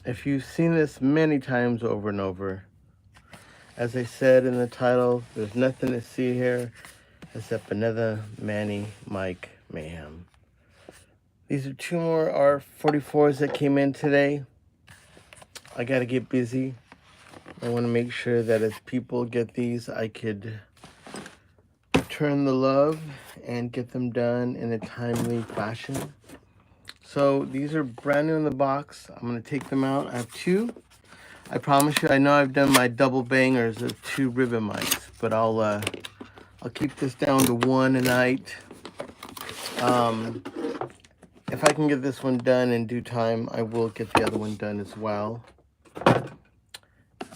If you've seen this many times over and over, as I said in the title, there's nothing to see here except another Manny Mayham. These are two more R44s that came in today. I gotta get busy. I want to make sure that as people get these, I could return the love and get them done in a timely fashion. So these are brand new in the box. I'm going to take them out. I have two. I promise you, I know I've done my double bangers of 2 ribbon mics, but I'll keep this down to 1 tonight. If I can get this one done in due time, I will get the other one done as well.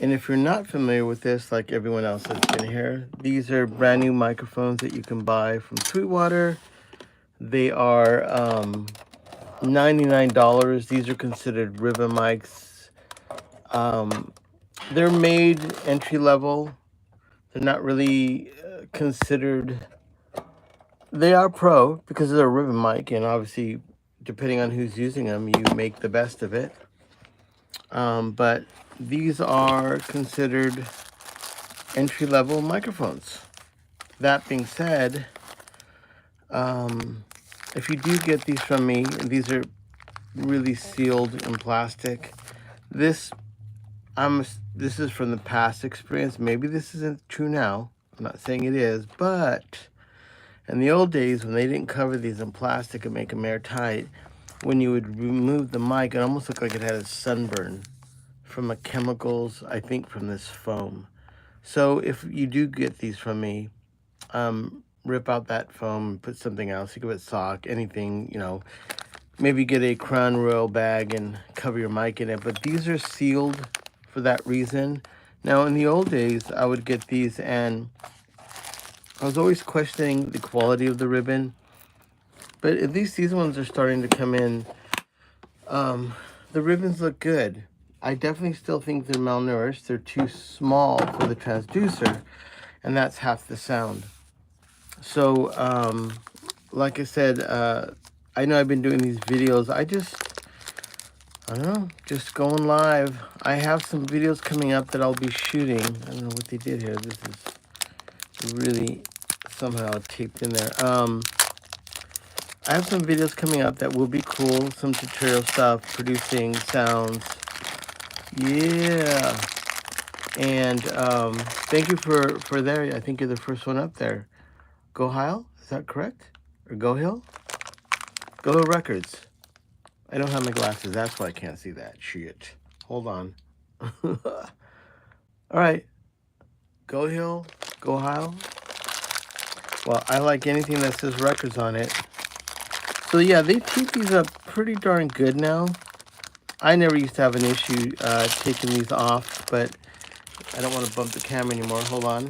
And if you're not familiar with this, like everyone else that's been here, these are brand new microphones that you can buy from Sweetwater. They are $99. These are considered ribbon mics. They're made entry level. They're not really considered. They are pro because they're a ribbon mic, and obviously, depending on who's using them, you make the best of it. But these are considered entry-level microphones. That being said, if you do get these from me, these are really sealed in plastic. This is from the past experience. Maybe this isn't true now. I'm not saying it is, but in the old days when they didn't cover these in plastic and make them airtight, when you would remove the mic, it almost looked like it had a sunburn from the chemicals, I think, from this foam. So if you do get these from me, rip out that foam, put something else. You can put sock, anything, you know. Maybe get a Crown Royal bag and cover your mic in it. But these are sealed for that reason. Now, in the old days, I would get these, and I was always questioning the quality of the ribbon. But at least these ones are starting to come in. The ribbons look good. I definitely still think they're malnourished. They're too small for the transducer, and that's half the sound. So, like I said, I know I've been doing these videos. I don't know, just going live. I have some videos coming up that I'll be shooting. I don't know what they did here. This is really somehow taped in there. I have some videos coming up that will be cool. Some tutorial stuff, producing sounds. Yeah. And thank you for there. I think you're the first one up there. Go Heil? Is that correct? Or Go Hill? Go Hill Records. I don't have my glasses. That's why I can't see that. Shit. Hold on. All right. Go Hill. Go Heil. Well, I like anything that says records on it. So yeah, they keep these up pretty darn good now. I never used to have an issue taking these off, but I don't want to bump the camera anymore. Hold on.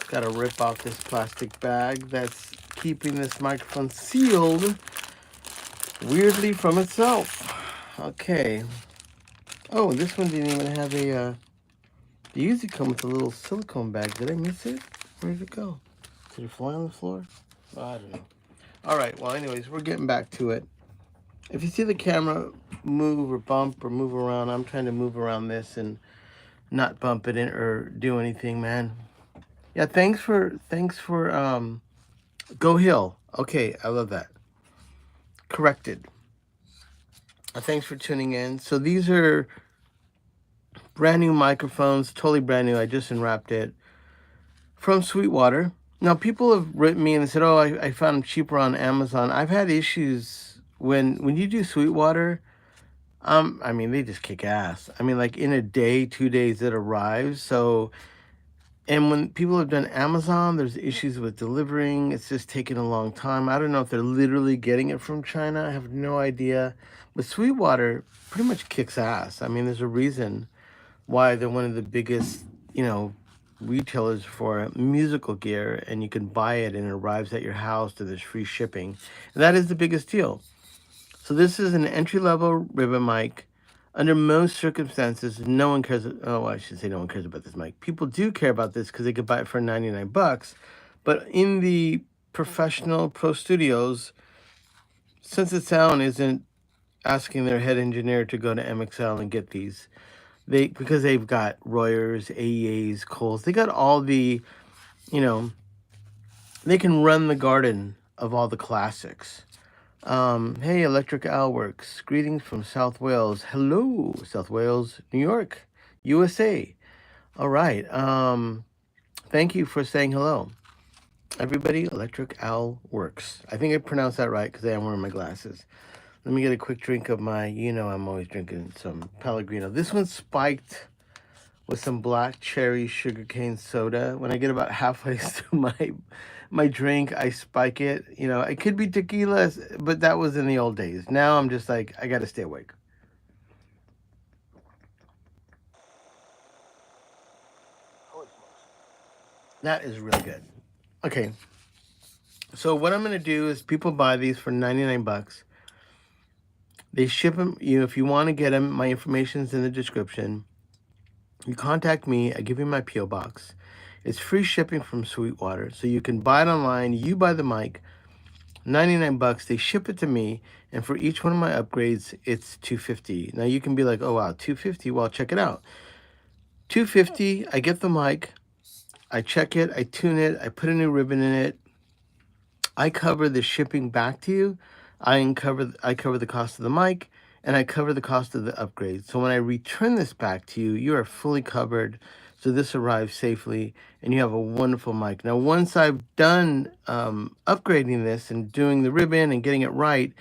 Got to rip off this plastic bag that's keeping this microphone sealed weirdly from itself. Okay. Oh, this one didn't even have a... they usually come with a little silicone bag. Did I miss it? Where did it go? Did it fly on the floor? Oh, I don't know. All right, well, anyways, we're getting back to it. If you see the camera move or bump or move around, I'm trying to move around this and not bump it in or do anything, man. Yeah, thanks for Go Hill. Okay, I love that. Corrected. Thanks for tuning in. So these are brand new microphones, totally brand new. I just unwrapped it from Sweetwater. Now, people have written me and said, oh, I found them cheaper on Amazon. I've had issues when you do Sweetwater. I mean, they just kick ass. I mean, like in a day, 2 days, it arrives. So, and when people have done Amazon, there's issues with delivering. It's just taking a long time. I don't know if they're literally getting it from China. I have no idea. But Sweetwater pretty much kicks ass. I mean, there's a reason why they're one of the biggest, you know, retailers for musical gear, and you can buy it and it arrives at your house and there's free shipping. And that is the biggest deal. So this is an entry-level ribbon mic. Under most circumstances, no one cares. Oh, I should say no one cares about this mic. People do care about this because they could buy it for 99 bucks. But in the professional pro studios, since the sound isn't asking their head engineer to go to MXL and get these. Because they've got Royers, AEAs, Coles. They got all the, you know, they can run the garden of all the classics. Hey, Electric Owl Works. Greetings from South Wales. Hello, South Wales, New York, USA. All right. Thank you for saying hello. Everybody, Electric Owl Works. I think I pronounced that right because I am wearing my glasses. Let me get a quick drink of my, I'm always drinking some Pellegrino. This one's spiked with some black cherry sugarcane soda. When I get about halfway through my drink, I spike it. It could be tequila, but that was in the old days. Now I'm just like, I got to stay awake. That is really good. Okay. So what I'm going to do is people buy these for 99 bucks. They ship them, if you want to get them, my information's in the description. You contact me, I give you my P.O. box. It's free shipping from Sweetwater. So you can buy it online, you buy the mic, 99 bucks, they ship it to me, and for each one of my upgrades, it's $250. Now you can be like, oh wow, $250, well check it out. $250, I get the mic, I check it, I tune it, I put a new ribbon in it, I cover the shipping back to you, I cover the cost of the mic, and I cover the cost of the upgrade. So when I return this back to you, you are fully covered. So this arrives safely, and you have a wonderful mic. Now, once I've done upgrading this and doing the ribbon and getting it right,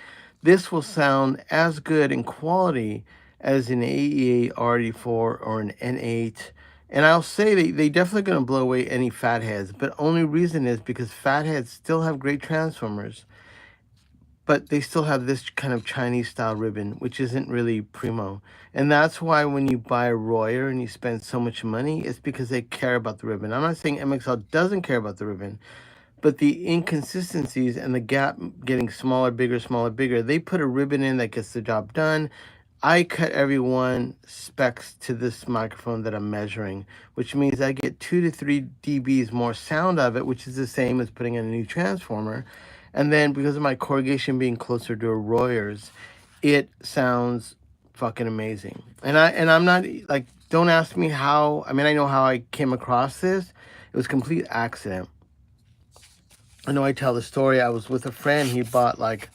this will sound as good in quality as an AEA R144 or an N8. And I'll say they definitely going to blow away any fatheads, but only reason is because fatheads still have great transformers, but they still have this kind of Chinese style ribbon, which isn't really primo. And that's why when you buy a Royer and you spend so much money, it's because they care about the ribbon. I'm not saying MXL doesn't care about the ribbon, but the inconsistencies and the gap getting smaller, bigger, they put a ribbon in that gets the job done. I cut every one specs to this microphone that I'm measuring, which means I get 2 to 3 dBs more sound of it, which is the same as putting in a new transformer. And then because of my corrugation being closer to a Royers, it sounds fucking amazing. And I'm not like, don't ask me how. I mean, I know how I came across this. It was complete accident. I know I tell the story. I was with a friend. He bought like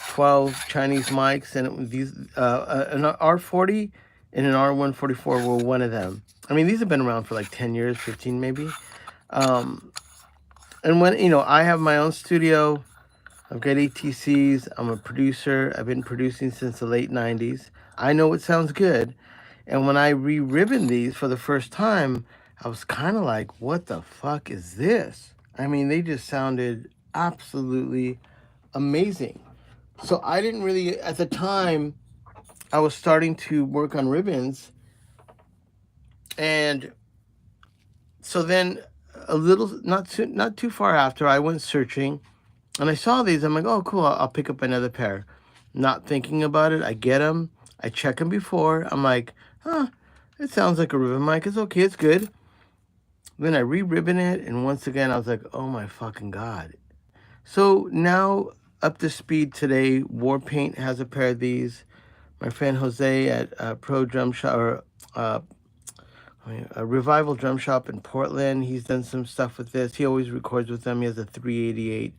12 Chinese mics, and these an R40 and an R144 were one of them. I mean, these have been around for like 10 years, 15 maybe. And when, I have my own studio, I've got ATCs, I'm a producer, I've been producing since the late 90s. I know it sounds good. And when I re-ribboned these for the first time, I was kind of like, what the fuck is this? I mean, they just sounded absolutely amazing. So I didn't really, at the time, I was starting to work on ribbons. And so then a little, not too far after, I went searching and I saw these. I'm like, oh, cool, I'll pick up another pair. Not thinking about it, I get them. I check them before. I'm like, it sounds like a ribbon mic. It's okay, it's good. Then I re-ribbon it, and once again, I was like, oh my fucking God. So now, up to speed today, Warpaint has a pair of these. My friend Jose at Pro Drum Shop, or a Revival Drum Shop in Portland, he's done some stuff with this. He always records with them. He has a 388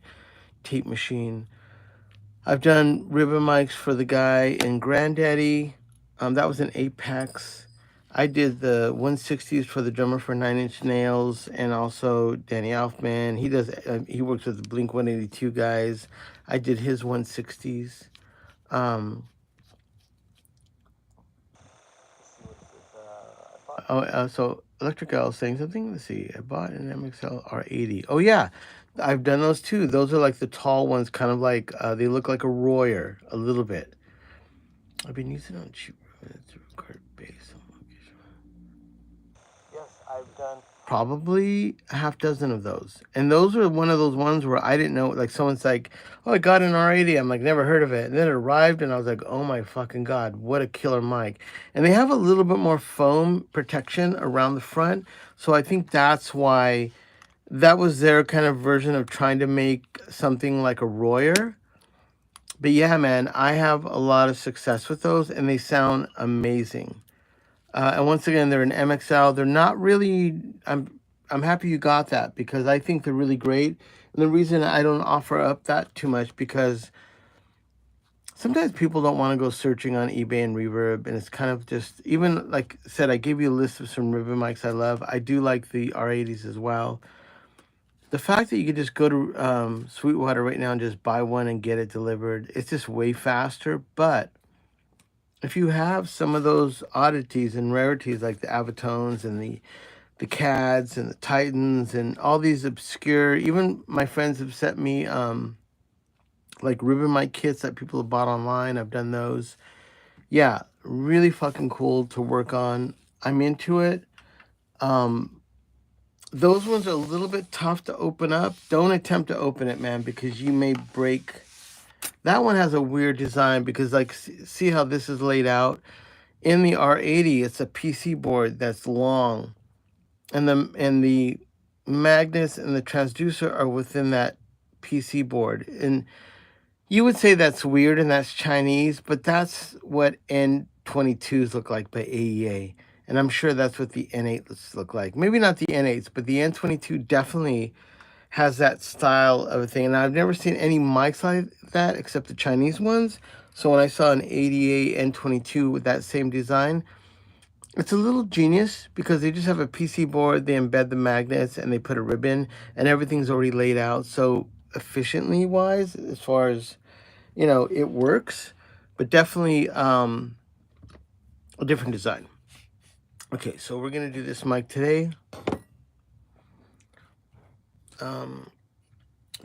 tape machine. I've done ribbon mics for the guy in Granddaddy. That was an Apex. I did the 160s for the drummer for 9 Inch Nails, and also Danny Elfman. He works with the Blink 182 guys. I did his 160s. So Electric Owl saying something. Let's see. I bought an MXL R80. Oh yeah, I've done those too. Those are like the tall ones, kind of like they look like a Royer a little bit. I've been using it on cheap to record bass. Yes, I've done probably a half dozen of those. And those are one of those ones where I didn't know, like someone's like, oh, I got an R80. I'm like, never heard of it. And then it arrived and I was like, oh my fucking God, what a killer mic. And they have a little bit more foam protection around the front. So I think that's why that was their kind of version of trying to make something like a Royer. But yeah, man, I have a lot of success with those, and they sound amazing. And once again, they're an MXL. They're not really. I'm happy you got that because I think they're really great. And the reason I don't offer up that too much because sometimes people don't want to go searching on eBay and Reverb, and it's kind of just even like I said. I gave you a list of some ribbon mics I love. I do like the R80s as well. The fact that you could just go to Sweetwater right now and just buy one and get it delivered, it's just way faster. But if you have some of those oddities and rarities like the Avatones and the CADs and the Titans and all these obscure, even my friends have sent me like ribbon mic kits that people have bought online. I've done those. Yeah, really fucking cool to work on. I'm into it. Those ones are a little bit tough to open up. Don't attempt to open it, man, because you may break. That one has a weird design because, like, see how this is laid out? In the R80, it's a PC board that's long, and the magnets and the transducer are within that PC board. And you would say that's weird and that's Chinese, but that's what N22s look like by AEA. And I'm sure that's what the N8s look like. Maybe not the N8s, but the N22 definitely has that style of a thing. And I've never seen any mics like that except the Chinese ones. So when I saw an 88 N22 with that same design, it's a little genius because they just have a PC board, they embed the magnets, and they put a ribbon, and everything's already laid out. So efficiently wise, as far as, you know, it works, but definitely a different design. Okay, so we're going to do this mic today.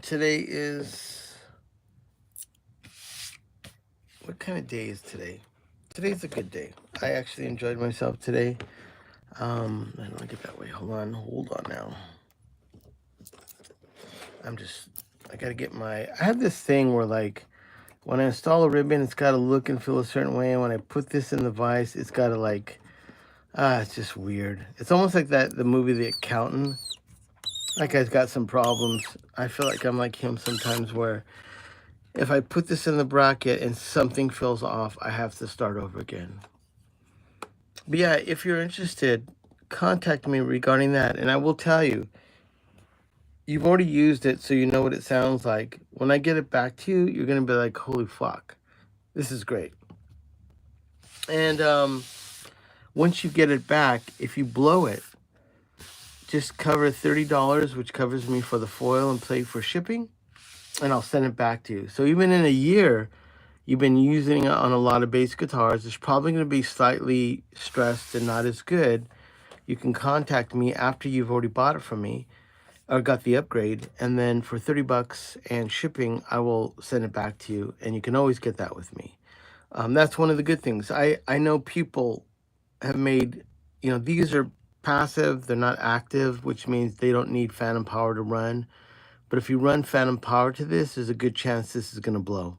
Today is, what kind of day is today? Today's a good day. I actually enjoyed myself today. I don't like it that way. Hold on now. I gotta get I have this thing where, like, when I install a ribbon, it's gotta look and feel a certain way, and when I put this in the vise, it's gotta, like, it's just weird. It's almost like the movie The Accountant. That guy's got some problems. I feel like I'm like him sometimes where if I put this in the bracket and something feels off, I have to start over again. But yeah, if you're interested, contact me regarding that, and I will tell you, you've already used it, so you know what it sounds like. When I get it back to you, you're going to be like, holy fuck, this is great. And once you get it back, if you blow it, just cover $30, which covers me for the foil and plate for shipping, and I'll send it back to you. So even in a year, you've been using it on a lot of bass guitars. It's probably going to be slightly stressed and not as good. You can contact me after you've already bought it from me or got the upgrade, and then for $30 and shipping, I will send it back to you, and you can always get that with me. That's one of the good things. I know people have made, you know, these are passive, they're not active, which means they don't need phantom power to run. But if you run phantom power to this, there's a good chance this is going to blow.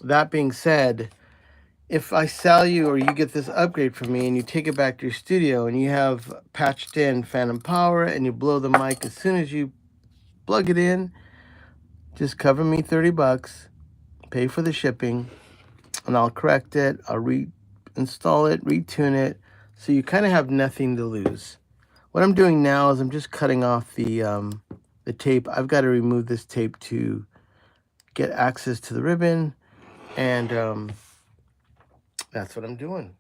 That being said, if I sell you or you get this upgrade from me and you take it back to your studio and you have patched in phantom power and you blow the mic as soon as you plug it in, just cover me $30, pay for the shipping, and I'll correct it. I'll reinstall it, retune it, so you kind of have nothing to lose. What I'm doing now is I'm just cutting off the tape. I've got to remove this tape to get access to the ribbon, and that's what I'm doing.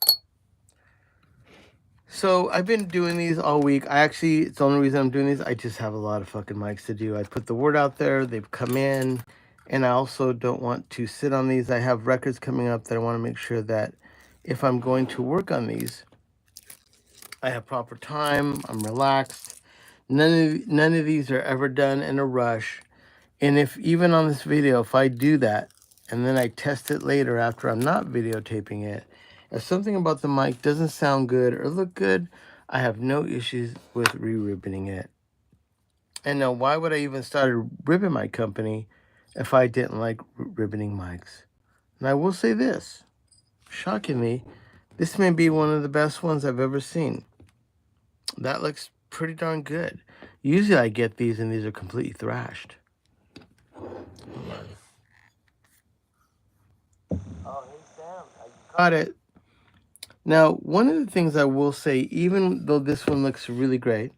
So I've been doing these all week. It's the only reason I'm doing these. I just have a lot of fucking mics to do. I put the word out there. They've come in. And I also don't want to sit on these. I have records coming up that I want to make sure that if I'm going to work on these, I have proper time. I'm relaxed. None of these are ever done in a rush. And if even on this video, if I do that, and then I test it later after I'm not videotaping it, if something about the mic doesn't sound good or look good, I have no issues with re-ribboning it. And now, why would I even start a ribbon mic company if I didn't like ribboning mics? And I will say this, shockingly, this may be one of the best ones I've ever seen. That looks pretty darn good. Usually I get these and these are completely thrashed. Hold on. Got it. Now, one of the things I will say, even though this one looks really great,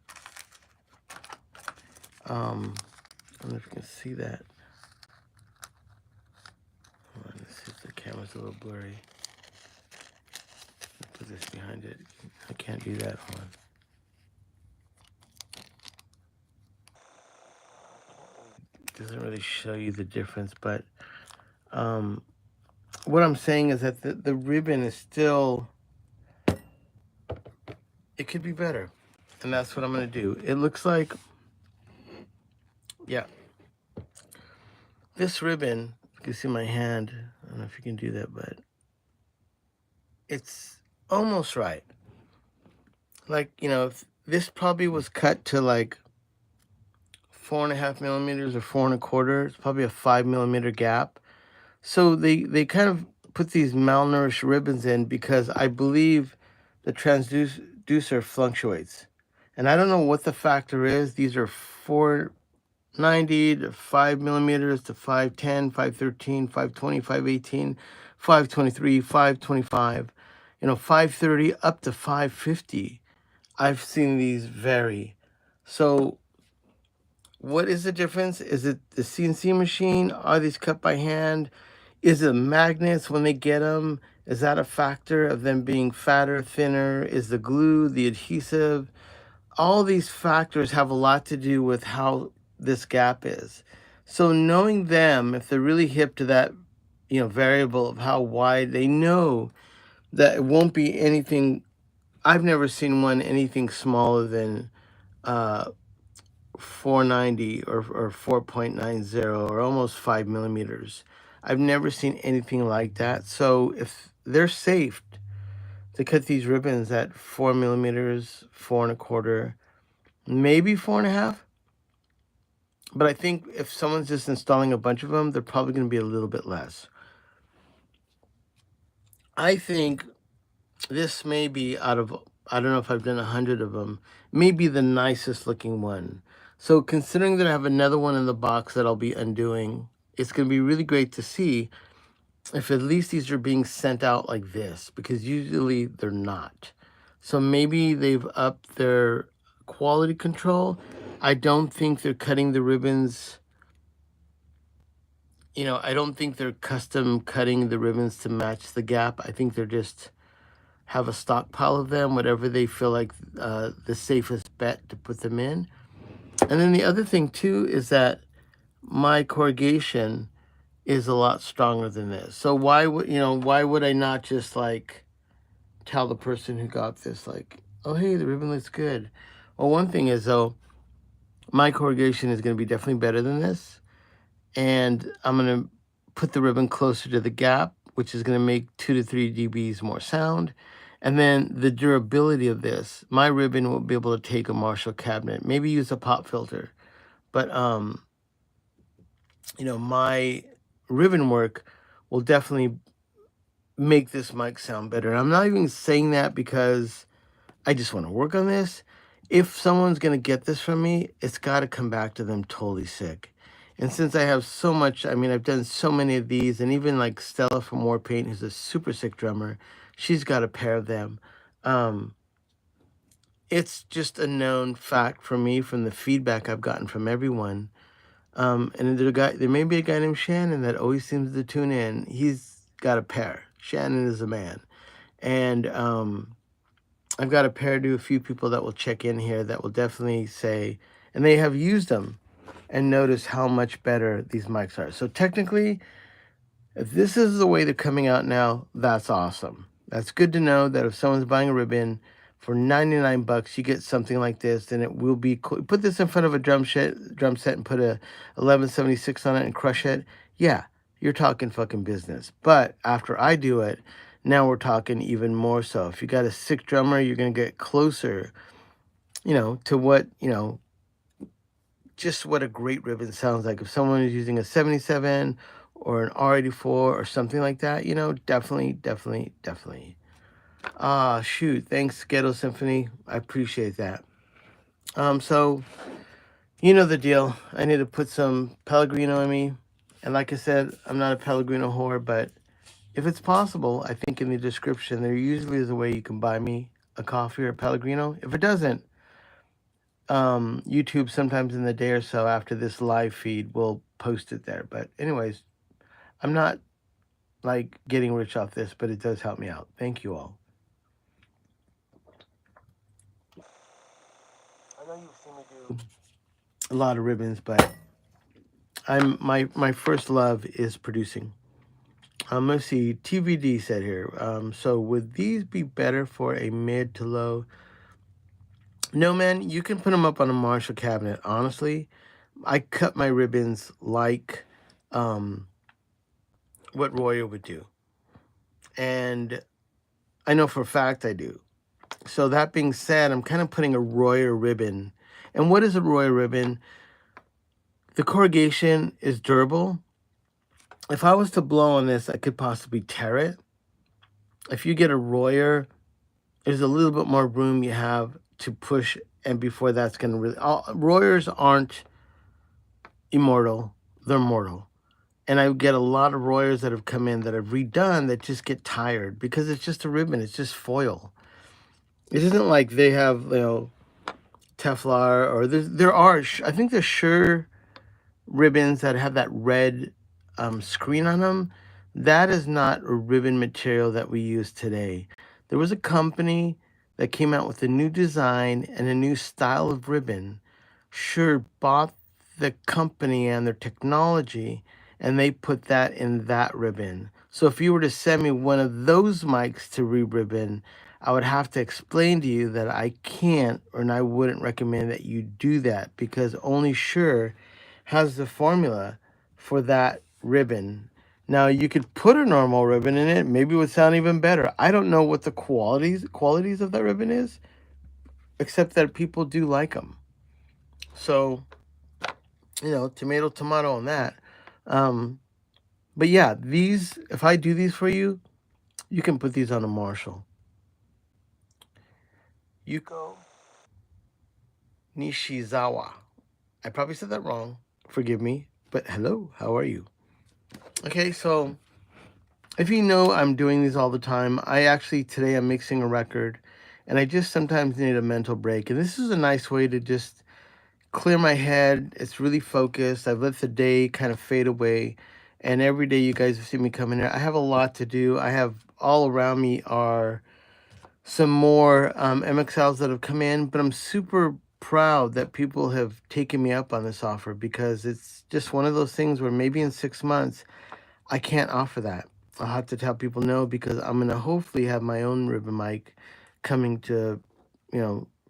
I don't know if you can see that. Hold on, let's see if the camera's a little blurry. Put this behind it. I can't do that. Hold on. Doesn't really show you the difference, but what I'm saying is that the ribbon is still, it could be better. And that's what I'm going to do. It looks like, yeah, this ribbon, you can see my hand. I don't know if you can do that, but it's almost right. Like, you know, if this probably was cut to like 4.5 millimeters or 4.25, it's probably a 5 millimeter gap. So they kind of put these malnourished ribbons in because I believe the transducer fluctuates. And I don't know what the factor is. These are 490 to 5 millimeters to 510, 513, 520, 518, 523, 525, 530 up to 550. I've seen these vary. So what is the difference? Is it the CNC machine? Are these cut by hand? Is it magnets when they get them? Is that a factor of them being fatter, thinner? Is the glue, the adhesive? All these factors have a lot to do with how this gap is. So knowing them, if they're really hip to that, variable of how wide, they know that it won't be anything. I've never seen one anything smaller than 490 or 4.90 or almost 5 millimeters. I've never seen anything like that. So if they're safe to cut these ribbons at 4 millimeters, 4.25, maybe 4.5. But I think if someone's just installing a bunch of them, they're probably going to be a little bit less. I think this may be out of, I don't know if I've done 100 of them, maybe the nicest looking one. So considering that I have another one in the box that I'll be undoing, it's going to be really great to see if at least these are being sent out like this, because usually they're not. So maybe they've upped their quality control. I don't think they're cutting the ribbons. I don't think they're custom cutting the ribbons to match the gap. I think they're just have a stockpile of them, whatever they feel like the safest bet to put them in. And then the other thing too is that my corrugation is a lot stronger than this. So why would I not just like tell the person who got this, like, oh hey, the ribbon looks good. Well, one thing is though, my corrugation is going to be definitely better than this, and I'm going to put the ribbon closer to the gap, which is going to make 2 to 3 dBs more sound. And then the durability of this, my ribbon will be able to take a Marshall cabinet, maybe use a pop filter. But, my ribbon work will definitely make this mic sound better. And I'm not even saying that because I just want to work on this. If someone's going to get this from me, it's got to come back to them totally sick. And since I have so much, I've done so many of these, and even like Stella from Warpaint, who's a super sick drummer, she's got a pair of them. It's just a known fact for me from the feedback I've gotten from everyone. And there may be a guy named Shannon that always seems to tune in. He's got a pair. Shannon is a man. And I've got a pair to a few people that will check in here that will definitely say, and they have used them and notice how much better these mics are. So technically, if this is the way they're coming out now, that's awesome. That's good to know that if someone's buying a ribbon for 99 bucks, you get something like this, then it will be cool. Put this in front of a drum set and put a 1176 on it and crush it. Yeah, you're talking fucking business. But after I do it, now we're talking even more so. If you got a sick drummer, you're going to get closer, to what, just what a great ribbon sounds like. If someone is using a 77 or an R84 or something like that, definitely. Ah, shoot. Thanks, Ghetto Symphony. I appreciate that. So, you know the deal. I need to put some Pellegrino in me. And like I said, I'm not a Pellegrino whore, but if it's possible, I think in the description there usually is a way you can buy me a coffee or a Pellegrino. If it doesn't, YouTube sometimes in the day or so after this live feed will post it there. But anyways, I'm not like getting rich off this, but it does help me out. Thank you all. I know you've seen me do a lot of ribbons, but my first love is producing. Let's see. TVD said here. So would these be better for a mid to low? No, man. You can put them up on a Marshall cabinet. Honestly, I cut my ribbons like what Royer would do, and I know for a fact I do. So that being said, I'm kind of putting a Royer ribbon. And what is a Royer ribbon? The corrugation is durable. If I was to blow on this, I could possibly tear it. If you get a Royer, there's a little bit more room you have to push, and before that's going to really... Royers aren't immortal. They're mortal. And I get a lot of Royers that have come in that have redone that just get tired because it's just a ribbon. It's just foil. It isn't like they have, Teflar, or there are, I think there's Sure ribbons that have that red screen on them. That is not a ribbon material that we use today. There was a company that came out with a new design and a new style of ribbon. Sure bought the company and their technology, and they put that in that ribbon. So if you were to send me one of those mics to re-ribbon, I would have to explain to you that I can't, and I wouldn't recommend that you do that, because only Shure has the formula for that ribbon. Now, you could put a normal ribbon in it. Maybe it would sound even better. I don't know what the qualities of that ribbon is, except that people do like them. So, tomato, tomato on that. But yeah, these, if I do these for you, you can put these on a Marshall. Yuko Nishizawa. I probably said that wrong. Forgive me. But hello, how are you? Okay, so if you know I'm doing these all the time, today I'm mixing a record, and I just sometimes need a mental break. And this is a nice way to just clear my head. It's really focused. I've let the day kind of fade away. And every day you guys have seen me come in here. I have a lot to do. I have all around me are some more MXLs that have come in, but I'm super proud that people have taken me up on this offer, because it's just one of those things where maybe in 6 months I can't offer that. I'll have to tell people no, because I'm going to hopefully have my own ribbon mic coming to,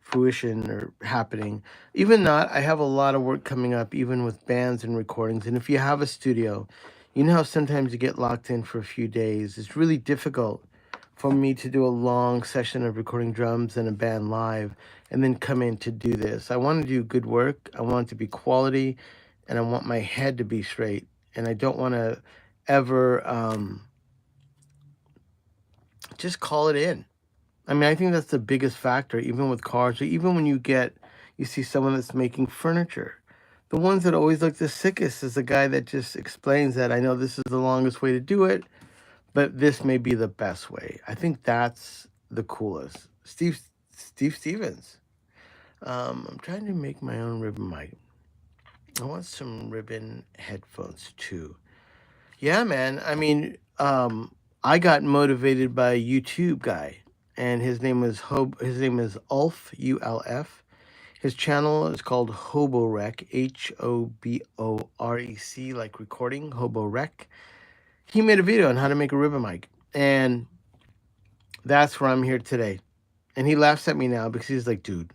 fruition or happening. Even not, I have a lot of work coming up, even with bands and recordings. And if you have a studio, you know how sometimes you get locked in for a few days. It's really difficult for me to do a long session of recording drums and a band live and then come in to do this. I want to do good work. I want it to be quality, and I want my head to be straight. And I don't want to ever just call it in. I mean, I think that's the biggest factor, even with cars, or even when you see someone that's making furniture. The ones that always look the sickest is the guy that just explains that, I know this is the longest way to do it, but this may be the best way. I think that's the coolest. Steve Stevens. I'm trying to make my own ribbon mic. I want some ribbon headphones too. Yeah, man. I mean, I got motivated by a YouTube guy, and his name is Ulf, ULF. His channel is called Hoborec, HOBOREC, like recording, Hoborec. He made a video on how to make a ribbon mic, and that's where I'm here today. And he laughs at me now because he's like, dude,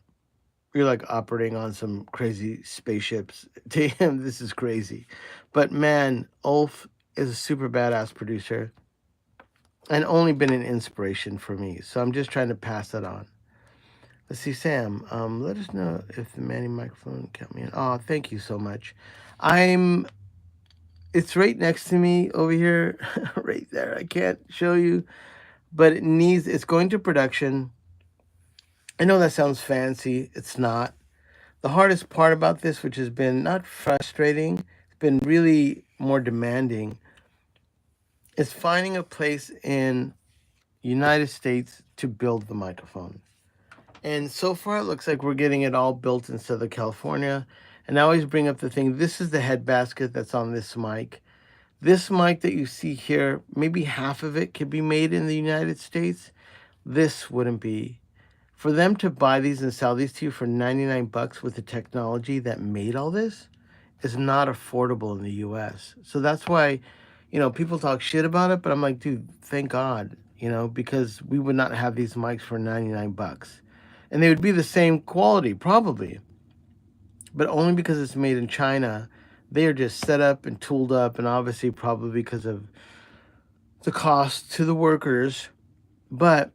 you're like operating on some crazy spaceships. To him, this is crazy. But man, Ulf is a super badass producer and only been an inspiration for me. So I'm just trying to pass that on. Let's see, Sam, let us know if the Manny microphone count me in. Oh, thank you so much. It's right next to me over here, right there. I can't show you, but it's going to production. I know that sounds fancy. It's not. The hardest part about this, which has been not frustrating, it's been really more demanding, is finding a place in United States to build the microphone. And so far, it looks like we're getting it all built in Southern California. And I always bring up the thing, this is the head basket that's on this mic. This mic that you see here, maybe half of it could be made in the United States. This wouldn't be. For them to buy these and sell these to you for 99 bucks with the technology that made all this is not affordable in the US. So that's why, people talk shit about it, but I'm like, dude, thank God, because we would not have these mics for 99 bucks. And they would be the same quality, probably, but only because it's made in China. They are just set up and tooled up, and obviously, probably because of the cost to the workers. But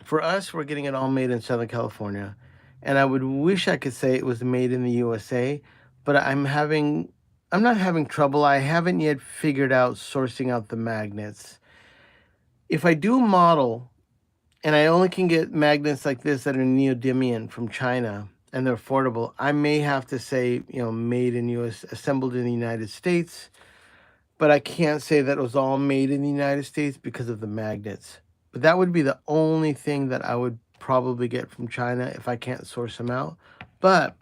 for us, we're getting it all made in Southern California. And I would wish I could say it was made in the USA, but I'm not having trouble. I haven't yet figured out sourcing out the magnets. If I do a model and I only can get magnets like this that are neodymium from China and they're affordable, I may have to say, made in US, assembled in the United States, but I can't say that it was all made in the United States because of the magnets. But that would be the only thing that I would probably get from China if I can't source them out. But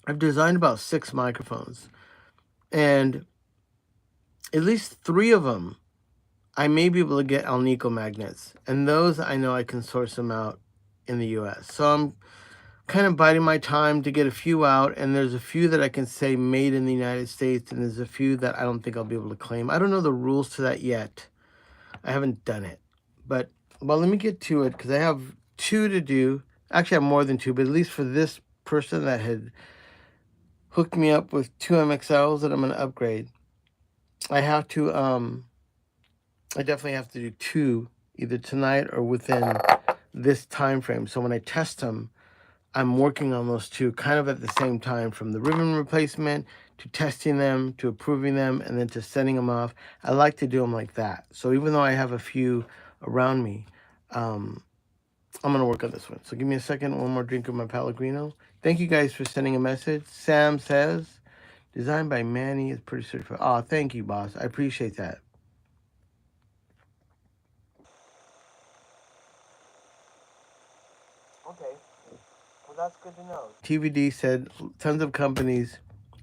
I've designed about 6 microphones, and at least 3 of them I may be able to get Alnico magnets, and those I know I can source them out in the US. So I'm kind of biding my time to get a few out, and there's a few that I can say made in the United States, and there's a few that I don't think I'll be able to claim. I don't know the rules to that yet. I haven't done it. But, well, let me get to it, because I have 2 to do. Actually, I have more than 2, but at least for this person that had hooked me up with 2 MXLs that I'm going to upgrade, I have to, I definitely have to do 2, either tonight or within this time frame. So when I test them, I'm working on those 2 kind of at the same time, from the ribbon replacement to testing them to approving them and then to sending them off. I like to do them like that. So even though I have a few around me, I'm going to work on this one. So give me a second. One more drink of my Pellegrino. Thank you guys for sending a message. Sam says, designed by Manny, is pretty certified. Oh, thank you, boss. I appreciate that. Okay. Well, that's good to know. TVD said tons of companies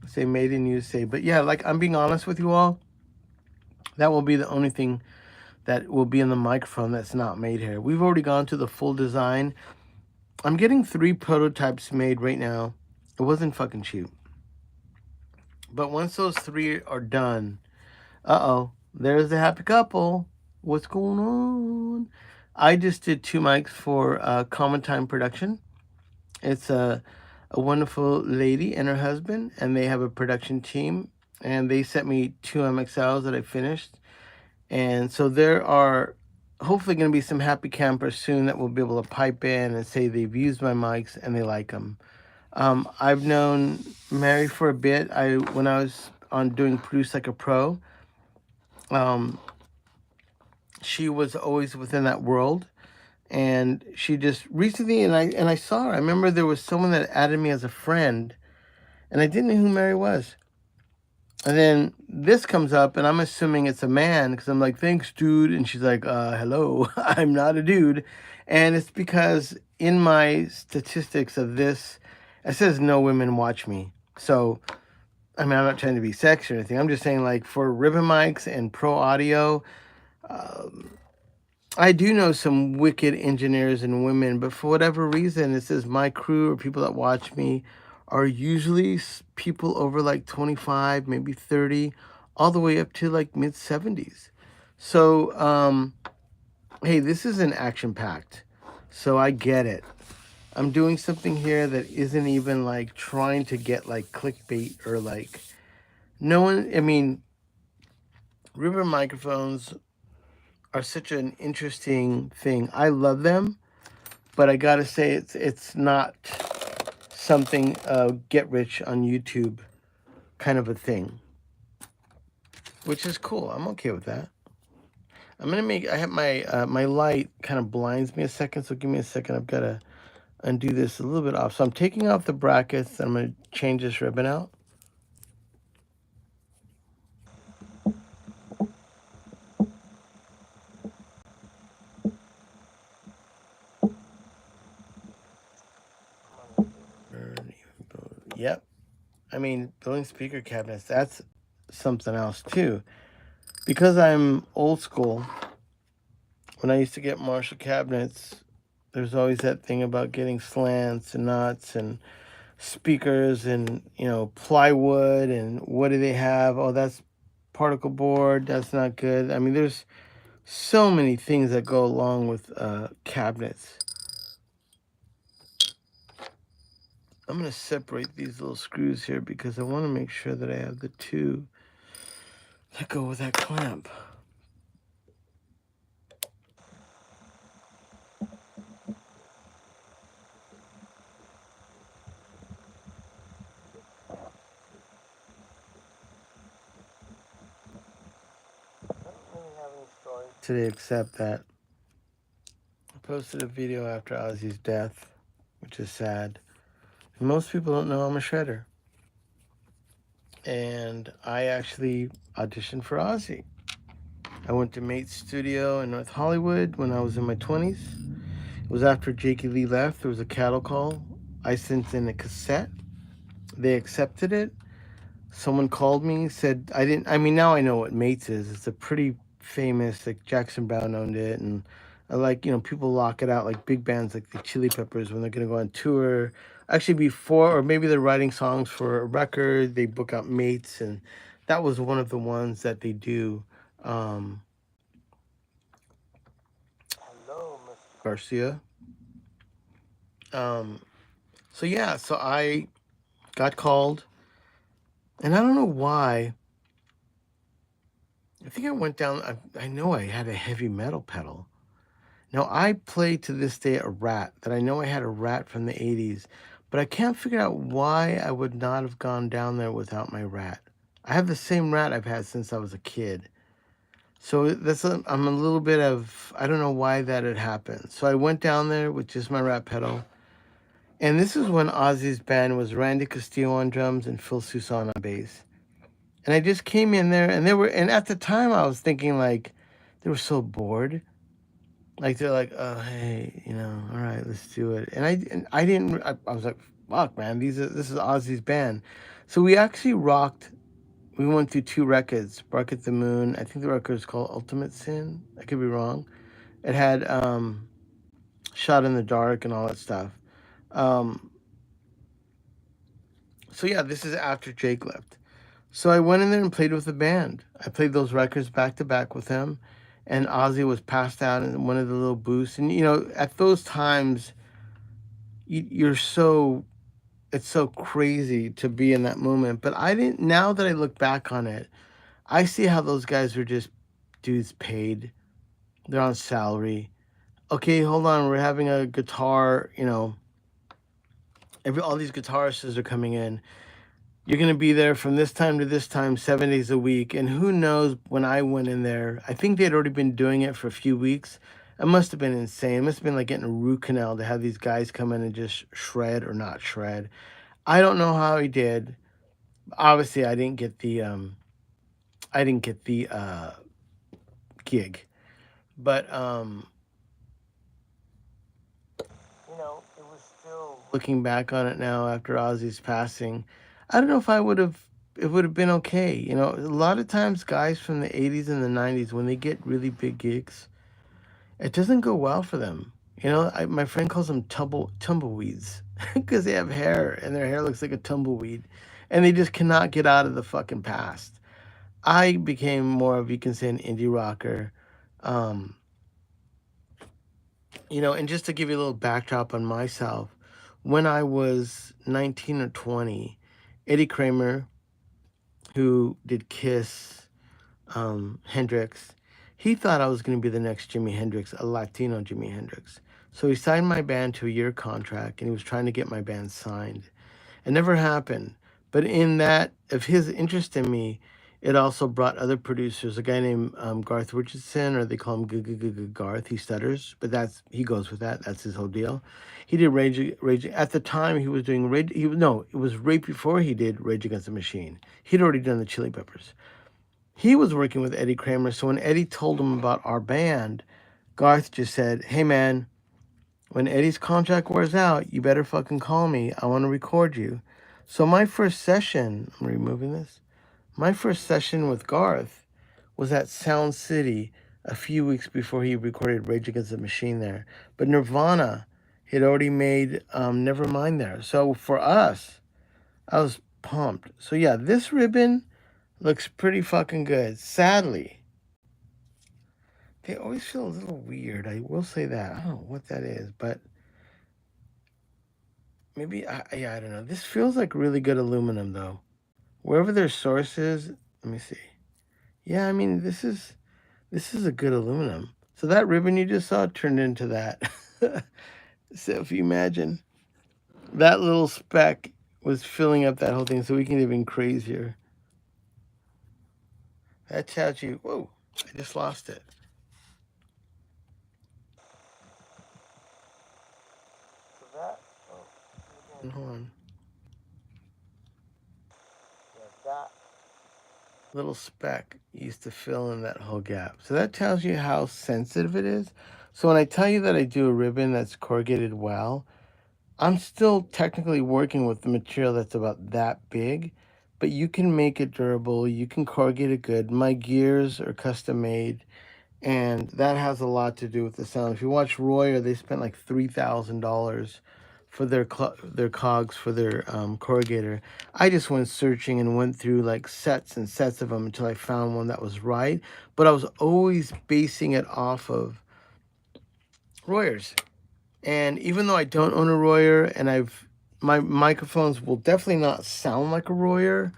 say made in USA. But yeah, like, I'm being honest with you all. That will be the only thing that will be in the microphone that's not made here. We've already gone to the full design. I'm getting 3 prototypes made right now. It wasn't fucking cheap. But once those 3 are done, there's the happy couple. What's going on? I just did 2 mics for Common Time Production. It's a wonderful lady and her husband, and they have a production team, and they sent me 2 MXLs that I finished. And so there are hopefully going to be some happy campers soon that will be able to pipe in and say they've used my mics and they like them. I've known Mary for a bit. When I was on doing Produce Like a Pro, she was always within that world. And she just recently, and I saw her. I remember there was someone that added me as a friend, and I didn't know who Mary was. And then this comes up, and I'm assuming it's a man, because I'm like, thanks, dude. And she's like, hello, I'm not a dude. And it's because in my statistics of this, it says no women watch me. So, I mean, I'm not trying to be sexy or anything. I'm just saying, like, for ribbon mics and pro audio, I do know some wicked engineers and women, but for whatever reason, it says my crew or people that watch me are usually people over like 25, maybe 30, all the way up to like mid 70s. So, hey, this is an action-packed, so I get it. I'm doing something here that isn't even like trying to get like clickbait or like no one. I mean, ribbon microphones are such an interesting thing. I love them, but I gotta say it's not something get rich on YouTube kind of a thing, which is cool. I'm okay with that. I'm gonna make. I have my my light kind of blinds me a second, so give me a second. I've gotta undo this a little bit off. So I'm taking off the brackets. I'm gonna change this ribbon out. I mean, building speaker cabinets, that's something else too. Because I'm old school, when I used to get Marshall cabinets, there's always that thing about getting slants and nuts and speakers and, plywood and what do they have? Oh, that's particle board. That's not good. I mean, there's so many things that go along with cabinets. I'm going to separate these little screws here because I want to make sure that I have the two that go with that clamp. Today, except that I posted a video after Ozzy's death, which is sad. And most people don't know I'm a shredder. And I actually auditioned for Ozzy. I went to Mate's studio in North Hollywood when I was in my 20s. It was after Jakey Lee left. There was a cattle call. I sent in a cassette. They accepted it. Someone called me, said, now I know what Mates is. It's a pretty famous, like Jackson Browne owned it. And people lock it out like big bands like the Chili Peppers when they're going to go on tour. Actually, before, or maybe they're writing songs for a record, they book out Mates. And that was one of the ones that they do. Hello, Mr. Garcia. So I got called. And I don't know why. I think I went down. I know I had a heavy metal pedal. Now, I play to this day a Rat, that I know I had a Rat from the 80s, but I can't figure out why I would not have gone down there without my Rat. I have the same Rat I've had since I was a kid. So I'm a little bit of, I don't know why that had happened. So I went down there with just my Rat pedal. And this is when Ozzy's band was Randy Castillo on drums and Phil Sousa on bass. And I just came in there, and at the time I was thinking, like, they were so bored. Like, they're like, oh, hey, all right, let's do it. And I was like, fuck, man, this is Ozzy's band. So we actually rocked. We went through 2 records, Bark at the Moon. I think the record is called Ultimate Sin. I could be wrong. It had Shot in the Dark and all that stuff. So yeah, this is after Jake left. So I went in there and played with the band. I played those records back to back with him, and Ozzy was passed out in one of the little booths. And at those times, it's so crazy to be in that moment. But I didn't. Now that I look back on it, I see how those guys were just dudes paid. They're on salary. Okay, hold on. We're having a guitar. All these guitarists are coming in. You're going to be there from this time to this time, 7 days a week. And who knows, when I went in there, I think they'd already been doing it for a few weeks. It must have been insane. It must have been like getting a root canal to have these guys come in and just shred or not shred. I don't know how he did. Obviously, I didn't get the gig. But it was still, looking back on it now after Ozzy's passing, I don't know if it would have been okay. A lot of times guys from the 80s and the 90s, when they get really big gigs, it doesn't go well for them. My friend calls them tumbleweeds because they have hair and their hair looks like a tumbleweed and they just cannot get out of the fucking past. I became more of, you can say, an indie rocker. And just to give you a little backdrop on myself, when I was 19 or 20, Eddie Kramer, who did Kiss, Hendrix, he thought I was going to be the next Jimi Hendrix, a Latino Jimi Hendrix. So he signed my band to a year contract, and he was trying to get my band signed. It never happened. But in that, of his interest in me, it also brought other producers. A guy named Garth Richardson, or they call him Garth. He stutters, but he goes with that. That's his whole deal. He did Rage. At the time, he was doing Rage. It was right before he did Rage Against the Machine. He'd already done the Chili Peppers. He was working with Eddie Kramer. So when Eddie told him about our band, Garth just said, "Hey man, when Eddie's contract wears out, you better fucking call me. I want to record you." So my first session, I'm removing this. My first session with Garth was at Sound City a few weeks before he recorded Rage Against the Machine there. But Nirvana had already made Nevermind there. So for us, I was pumped. So yeah, this ribbon looks pretty fucking good. Sadly, they always feel a little weird. I will say that. I don't know what that is, but maybe, I don't know. This feels like really good aluminum though. Wherever their source is, let me see. Yeah, I mean, this is a good aluminum. So that ribbon you just saw turned into that. So if you imagine, that little speck was filling up that whole thing, so we can even crazier. That tells you, whoa, I just lost it. So that, hold on. Yeah, that little speck used to fill in that whole gap. So that tells you how sensitive it is. So when I tell you that I do a ribbon that's corrugated well, I'm still technically working with the material that's about that big, but you can make it durable. You can corrugate it good. My gears are custom made, and that has a lot to do with the sound. If you watch Royer, they spent like $3,000 for their cogs for their corrugator. I just went searching and went through like sets and sets of them until I found one that was right. But I was always basing it off of Royers. And even though I don't own a Royer, and my microphones will definitely not sound like a Royer,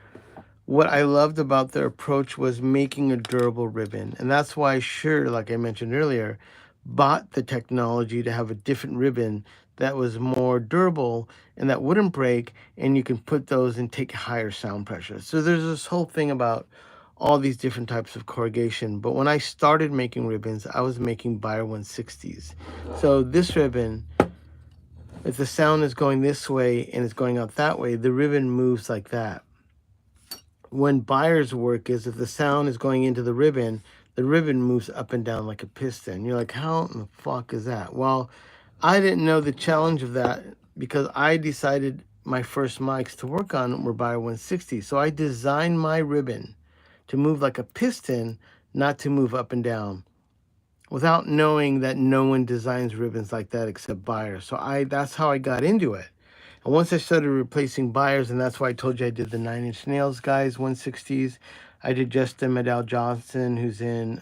what I loved about their approach was making a durable ribbon. And that's why Shure, like I mentioned earlier, bought the technology to have a different ribbon that was more durable and that wouldn't break, and you can put those and take higher sound pressure. So there's this whole thing about all these different types of corrugation. But when I started making ribbons, I was making Beyer 160s. So this ribbon, if the sound is going this way and it's going out that way, the ribbon moves like that. When Beyer's work is, if the sound is going into the ribbon moves up and down like a piston. You're like, how in the fuck is that? Well, I didn't know the challenge of that because I decided my first mics to work on were Beyer 160. So I designed my ribbon to move like a piston, not to move up and down, without knowing that no one designs ribbons like that except Beyer. So that's how I got into it. And once I started replacing Beyers, and that's why I told you I did the 9 Inch Nails guys 160s. I did Justin Medell Johnson, who's in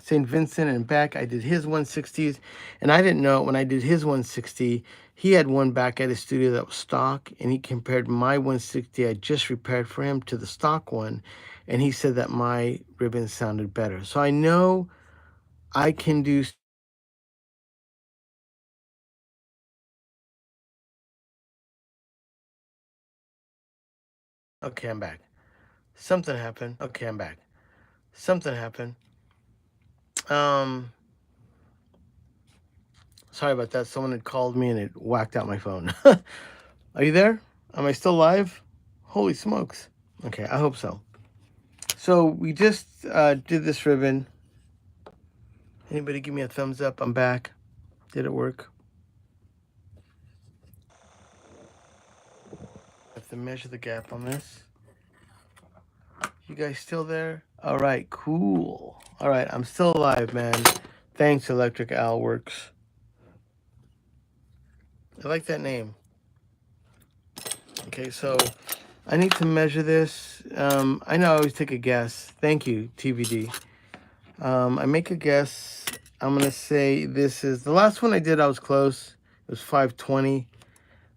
St. Vincent and Beck. I did his 160s, and I didn't know when I did his 160, he had one back at his studio that was stock, and he compared my 160 I just repaired for him to the stock one, and he said that my ribbon sounded better. So I know I can do. Okay, I'm back. Something happened. Okay, I'm back. Something happened. Sorry about that. Someone had called me and it whacked out my phone. Are you there? Am I still live? Holy smokes. Okay, I hope so. So we just did this ribbon. Anybody give me a thumbs up? I'm back. Did it work? I have to measure the gap on this. You guys still there? All right, cool. All right, I'm still alive, man. Thanks, Electric Al Works. I like that name. Okay, so I need to measure this. I know I always take a guess. Thank you, TVD. I make a guess. I'm going to say this is... The last one I did, I was close. It was 520.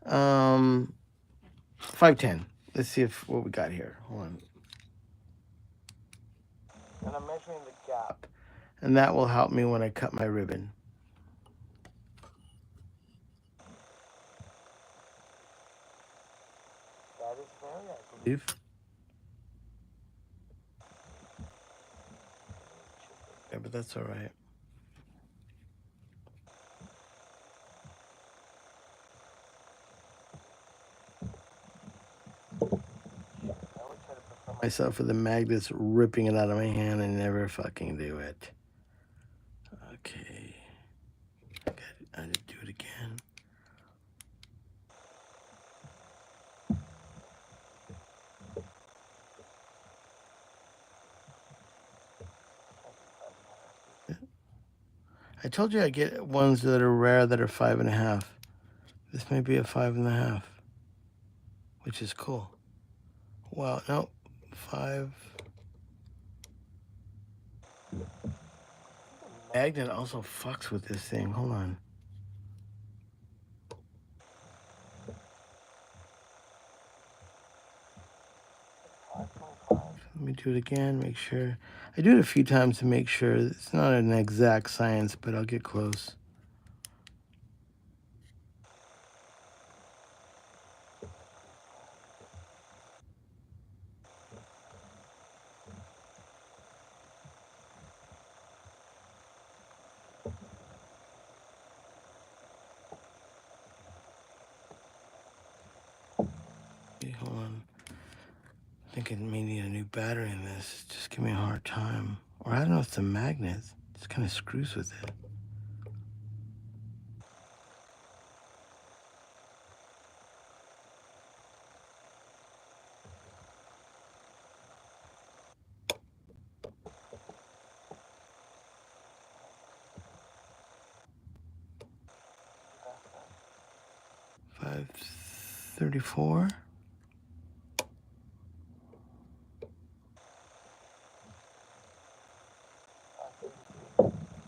510. Let's see what we got here. Hold on. And I'm measuring the gap. And that will help me when I cut my ribbon. That is fair, I believe. Yeah, but that's all right. Myself with the magnets ripping it out of my hand and never fucking do it. Okay. I did do it again. I told you I get ones that are rare that are 5.5. This may be a 5.5, which is cool. Wow, no, 5. Magnet also fucks with this thing. Hold on. Let me do it again, make sure. I do it a few times to make sure. It's not an exact science, but I'll get close. Hold on. I think I may need a new battery in this. Just give me a hard time. Or I don't know if it's a magnet. It just kind of screws with it. $534.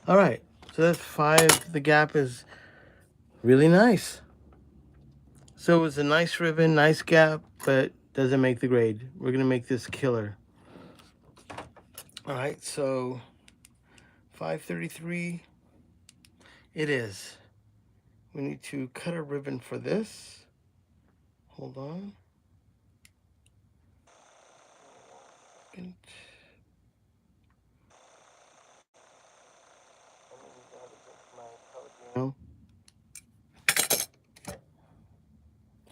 All right, so that's 5. The gap is really nice. So it was a nice ribbon, nice gap, but doesn't make the grade. We're gonna make this killer. All right, so 533 it is. We need to cut a ribbon for this. Hold on.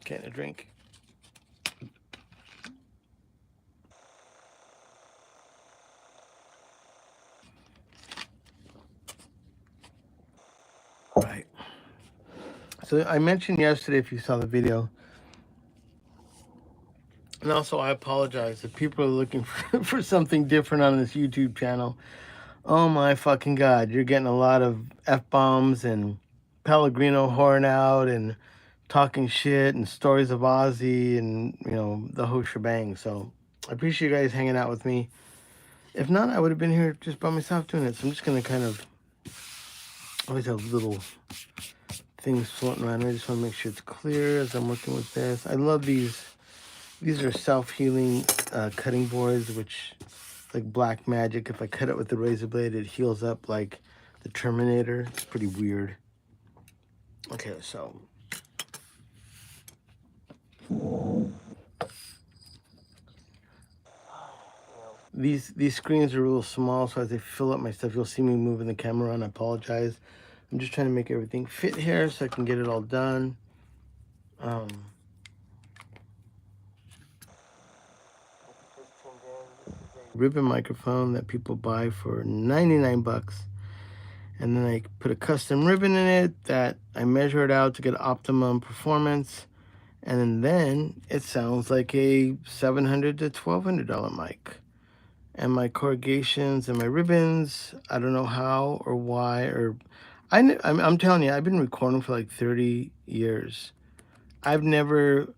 Getting a drink. All right. So I mentioned yesterday, if you saw the video, and also I apologize if people are looking for something different on this YouTube channel. Oh my fucking God, you're getting a lot of F-bombs and Pellegrino horn out and talking shit and stories of Ozzy and, you know, the whole shebang. So I appreciate you guys hanging out with me. If not, I would have been here just by myself doing it. So I'm just going to kind of always have little things floating around. I just want to make sure it's clear as I'm working with this. I love these. These are self-healing cutting boards, which like black magic. If I cut it with the razor blade, it heals up like the Terminator. It's pretty weird. Okay, so these screens are a little small, so as I fill up my stuff, you'll see me moving the camera around. I apologize. I'm just trying to make everything fit here so I can get it all done. Ribbon microphone that people buy for 99 bucks. And then I put a custom ribbon in it that I measure it out to get optimum performance. And then it sounds like a $700 to $1,200 mic. And my corrugations and my ribbons, I don't know how or why, or I'm telling you, I've been recording for like 30 years. I've never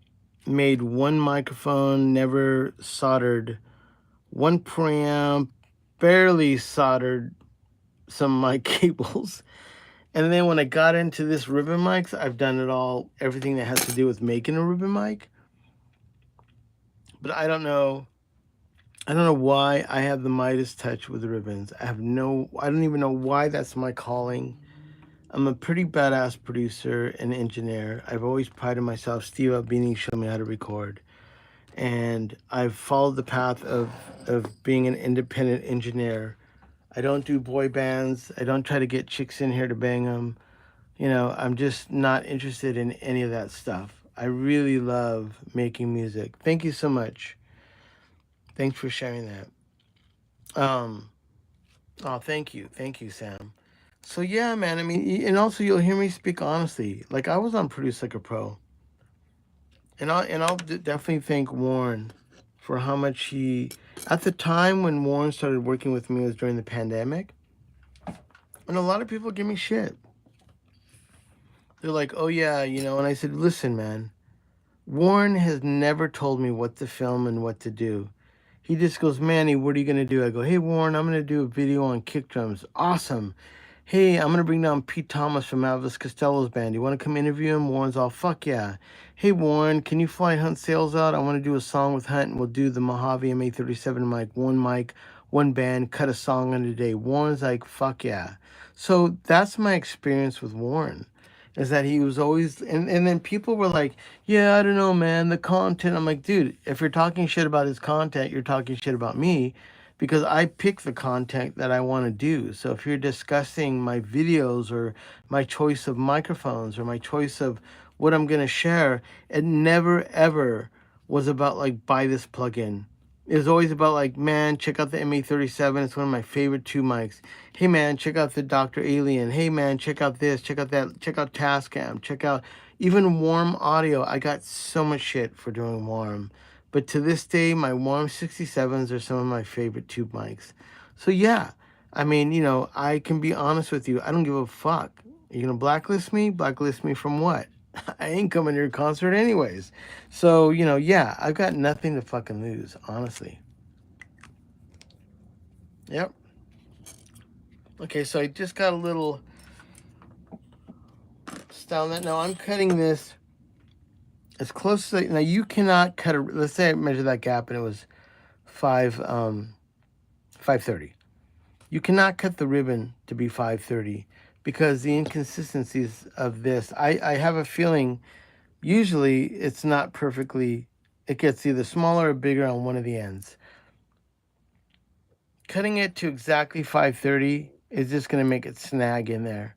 made one microphone, never soldered one preamp, barely soldered some mic cables. And then when I got into this ribbon mics, I've done it all, everything that has to do with making a ribbon mic. But I don't know why I have the Midas touch with the ribbons. I don't even know why that's my calling. I'm a pretty badass producer and engineer. I've always prided myself. Steve Albini showed me how to record. And I've followed the path of being an independent engineer. I don't do boy bands. I don't try to get chicks in here to bang them. You know, I'm just not interested in any of that stuff. I really love making music. Thank you so much. Thanks for sharing that. Oh, thank you. Thank you, Sam. So yeah, man, I mean, and also you'll hear me speak honestly. Like I was on Produce Like a Pro. And I'll definitely thank Warren for how much he, at the time when Warren started working with me, it was during the pandemic. And a lot of people give me shit. They're like, oh yeah, you know, and I said, listen, man, Warren has never told me what to film and what to do. He just goes, Manny, what are you going to do? I go, hey, Warren, I'm going to do a video on kick drums. Awesome. Hey, I'm going to bring down Pete Thomas from Elvis Costello's band. You want to come interview him? Warren's all, fuck yeah. Hey, Warren, can you fly Hunt Sales out? I want to do a song with Hunt, and we'll do the Mojave MA37 mic, one band, cut a song in a day. Warren's like, fuck yeah. So that's my experience with Warren, is that he was always, and then people were like, yeah, I don't know, man, the content. I'm like, dude, if you're talking shit about his content, you're talking shit about me, because I pick the content that I want to do. So if you're discussing my videos or my choice of microphones or my choice of what I'm going to share, it never ever was about like, buy this plugin. It was always about like, man, check out the MA37. It's one of my favorite 2 mics. Hey man, check out the Dr. Alien. Hey man, check out this, check out that, check out Tascam, check out even Warm Audio. I got so much shit for doing Warm. But to this day, my Warm 67s are some of my favorite tube mics. So yeah, I mean, you know, I can be honest with you. I don't give a fuck. You're going to blacklist me? Blacklist me from what? I ain't coming to your concert anyways. So, you know, yeah, I've got nothing to fucking lose, honestly. Yep. Okay, so I just got a little style that. Now I'm cutting this as close as now you cannot cut a, let's say I measure that gap and it was 530. You cannot cut the ribbon to be 530 because the inconsistencies of this, I have a feeling usually it's not perfectly, it gets either smaller or bigger on one of the ends. Cutting it to exactly 530 is just going to make it snag in there.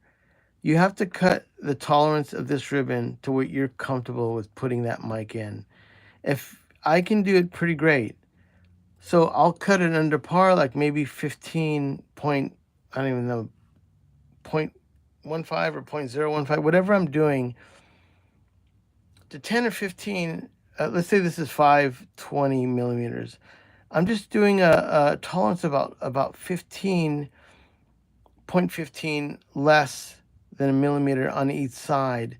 You have to cut the tolerance of this ribbon to what you're comfortable with putting that mic in. If I can do it pretty great, so I'll cut it under par, like maybe 15 point, I don't even know, 0.15 or 0.015, whatever I'm doing, to 10 or 15, let's say this is 520 millimeters. I'm just doing a tolerance about 0.15 less than a millimeter on each side.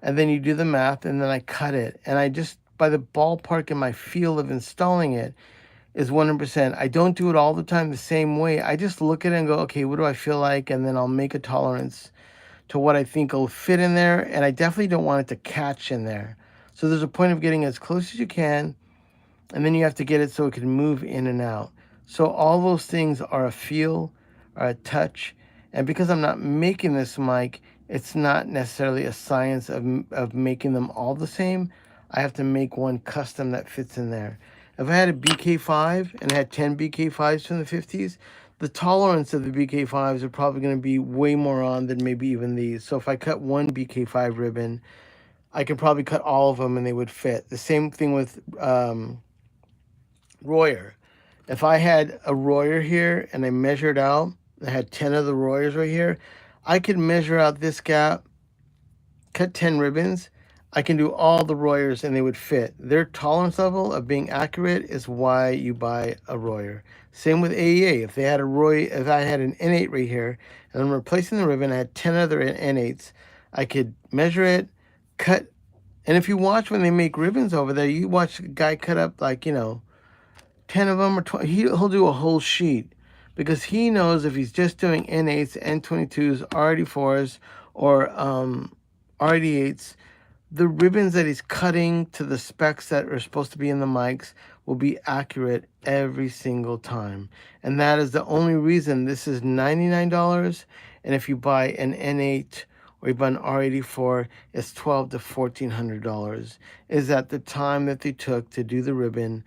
And then you do the math, and then I cut it. And I just, by the ballpark in my feel of installing it, is 100%. I don't do it all the time the same way. I just look at it and go, okay, what do I feel like? And then I'll make a tolerance to what I think will fit in there. And I definitely don't want it to catch in there. So there's a point of getting as close as you can, and then you have to get it so it can move in and out. So all those things are a feel, are a touch. And because I'm not making this mic, it's not necessarily a science of making them all the same. I have to make one custom that fits in there. If I had a BK5 and I had 10 BK5s from the 50s, the tolerance of the BK5s are probably going to be way more on than maybe even these. So if I cut one BK5 ribbon, I could probably cut all of them and they would fit. The same thing with Royer. If I had a Royer here and I measured out, I had 10 of the Royers right here, I could measure out this gap, cut 10 ribbons. I can do all the Royers and they would fit. Their tolerance level of being accurate is why you buy a Royer. Same with AEA. If they had a if I had an N8 right here and I'm replacing the ribbon, I had 10 other N8s, I could measure it, cut. And if you watch when they make ribbons over there, you watch a guy cut up like, you know, 10 of them or 20, he'll do a whole sheet because he knows if he's just doing N8s, N22s, R84s, or R88s, the ribbons that he's cutting to the specs that are supposed to be in the mics will be accurate every single time. And that is the only reason this is $99. And if you buy an N8 or you buy an R84, it's $1,200 to $1,400. Is that the time that they took to do the ribbon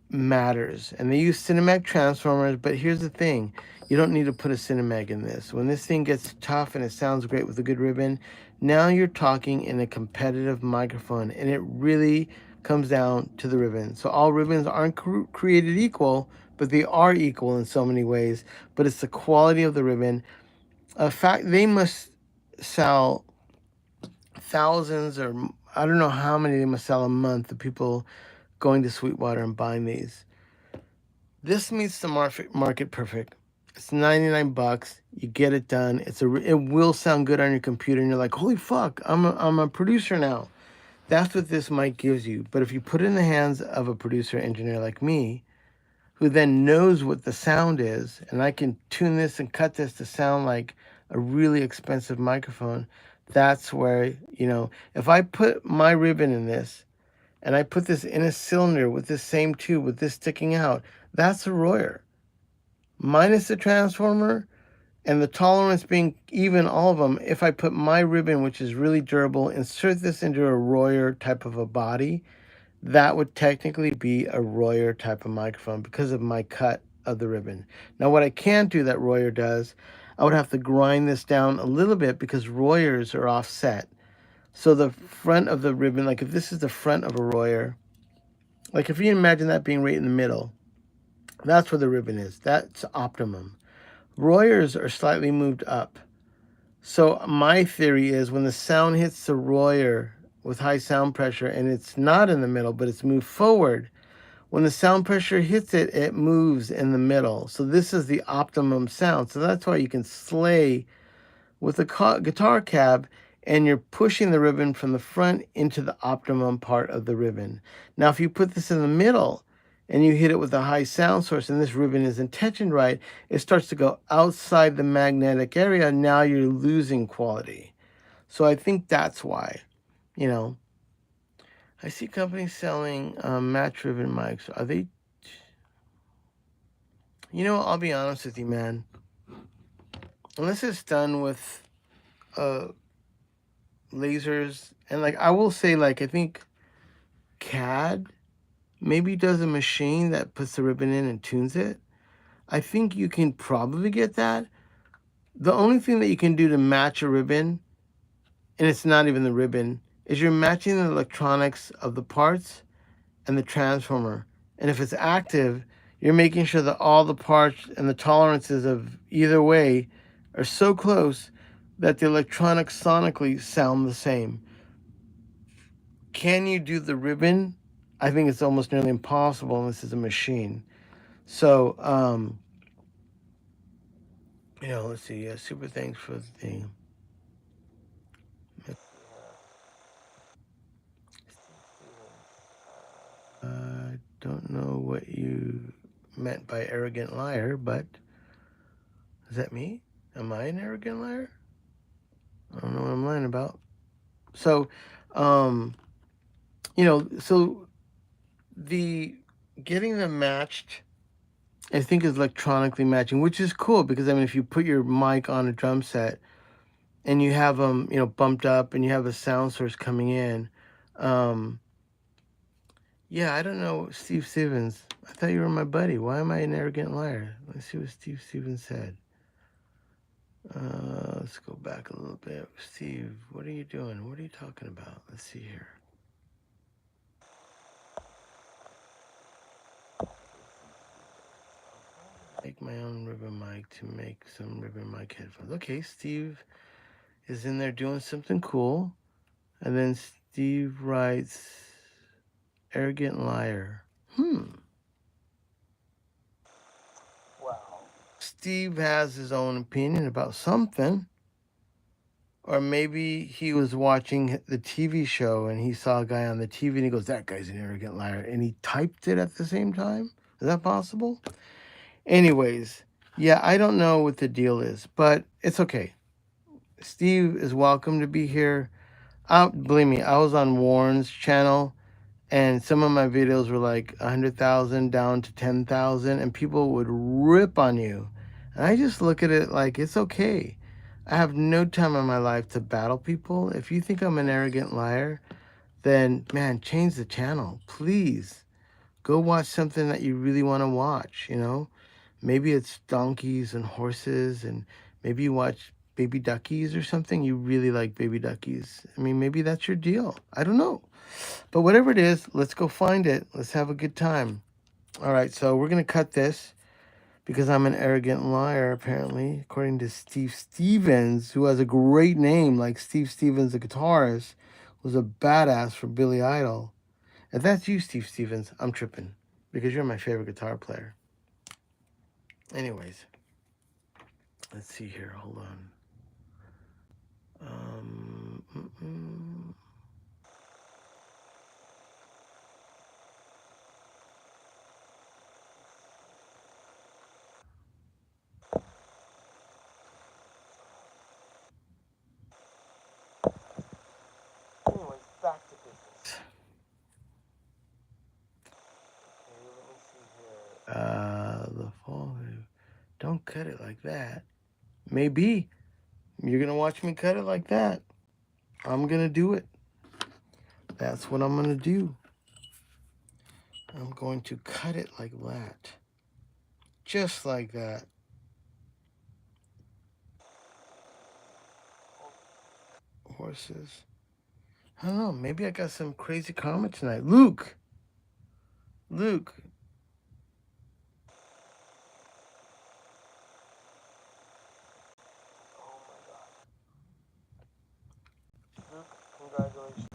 matters. And they use Cinemag transformers, but here's the thing. You don't need to put a Cinemag in this. When this thing gets tough and it sounds great with a good ribbon, now you're talking in a competitive microphone, and it really comes down to the ribbon. So all ribbons aren't created equal, but they are equal in so many ways. But it's the quality of the ribbon. In fact, they must sell thousands, or I don't know how many they must sell a month, of people going to Sweetwater and buying these. This meets the market perfect. It's 99 bucks. You get it done. It will sound good on your computer, and you're like, holy fuck, I'm a producer now. That's what this mic gives you. But if you put it in the hands of a producer engineer like me, who then knows what the sound is, and I can tune this and cut this to sound like a really expensive microphone, that's where, if I put my ribbon in this and I put this in a cylinder with this same tube with this sticking out, that's a Royer. Minus the transformer and the tolerance being even, all of them, if I put my ribbon, which is really durable, insert this into a Royer type of a body, that would technically be a Royer type of microphone because of my cut of the ribbon. Now, what I can't do that Royer does, I would have to grind this down a little bit because Royers are offset. So the front of the ribbon, like if this is the front of a Royer, like if you imagine that being right in the middle, that's where the ribbon is. That's optimum. Royers are slightly moved up. So my theory is when the sound hits the Royer with high sound pressure and it's not in the middle, but it's moved forward, when the sound pressure hits it, it moves in the middle. So this is the optimum sound. So that's why you can slay with a guitar cab and you're pushing the ribbon from the front into the optimum part of the ribbon. Now, if you put this in the middle and you hit it with a high sound source and this ribbon isn't tensioned right, it starts to go outside the magnetic area. Now you're losing quality. So I think that's why, you know, I see companies selling match ribbon mics. Are they, I'll be honest with you, man. Unless it's done with lasers, and like I will say, like I think CAD maybe does a machine that puts the ribbon in and tunes it. I think you can probably get that. The only thing that you can do to match a ribbon, and it's not even the ribbon, is you're matching the electronics of the parts and the transformer. And if it's active, you're making sure that all the parts and the tolerances of either way are so close that the electronics sonically sound the same. Can you do the ribbon? I think it's almost nearly impossible unless it's a machine. So, let's see. Super thanks for the thing. I don't know what you meant by arrogant liar, but is that me? Am I an arrogant liar? I don't know what I'm lying about. So, so the getting them matched, I think, is electronically matching, which is cool because I mean, if you put your mic on a drum set and you have them, bumped up and you have a sound source coming in, yeah, I don't know, Steve Stevens. I thought you were my buddy. Why am I an arrogant liar? Let's see what Steve Stevens said. Let's go back a little bit. Steve, what are you doing? What are you talking about? Let's see here. Make my own ribbon mic to make some ribbon mic headphones. Okay, Steve is in there doing something cool. And then Steve writes, arrogant liar. Wow. Steve has his own opinion about something. Or maybe he was watching the TV show and he saw a guy on the TV and he goes, that guy's an arrogant liar. And he typed it at the same time. Is that possible? Anyways, yeah, I don't know what the deal is, but it's okay. Steve is welcome to be here. Believe me, I was on Warren's channel and some of my videos were like 100,000 down to 10,000 and people would rip on you. And I just look at it like it's okay. I have no time in my life to battle people. If you think I'm an arrogant liar, then man, change the channel, please. Go watch something that you really want to watch, Maybe it's donkeys and horses, and maybe you watch baby duckies or something. You really like baby duckies. I mean, maybe that's your deal. I don't know. But whatever it is, let's go find it. Let's have a good time. All right, so we're going to cut this because I'm an arrogant liar, apparently, according to Steve Stevens, who has a great name, like Steve Stevens, the guitarist, was a badass for Billy Idol. If that's you, Steve Stevens, I'm tripping because you're my favorite guitar player. Anyways, Let's see here. Hold on. Anyways, back to business. Okay, let me see here. The fall. Don't cut it like that. Maybe you're gonna watch me cut it like that. I'm gonna do it. That's what I'm gonna do. I'm going to cut it like that. Just like that. Horses. I don't know. Maybe I got some crazy karma tonight. Luke. Luke. Oh my God. Luke, congratulations.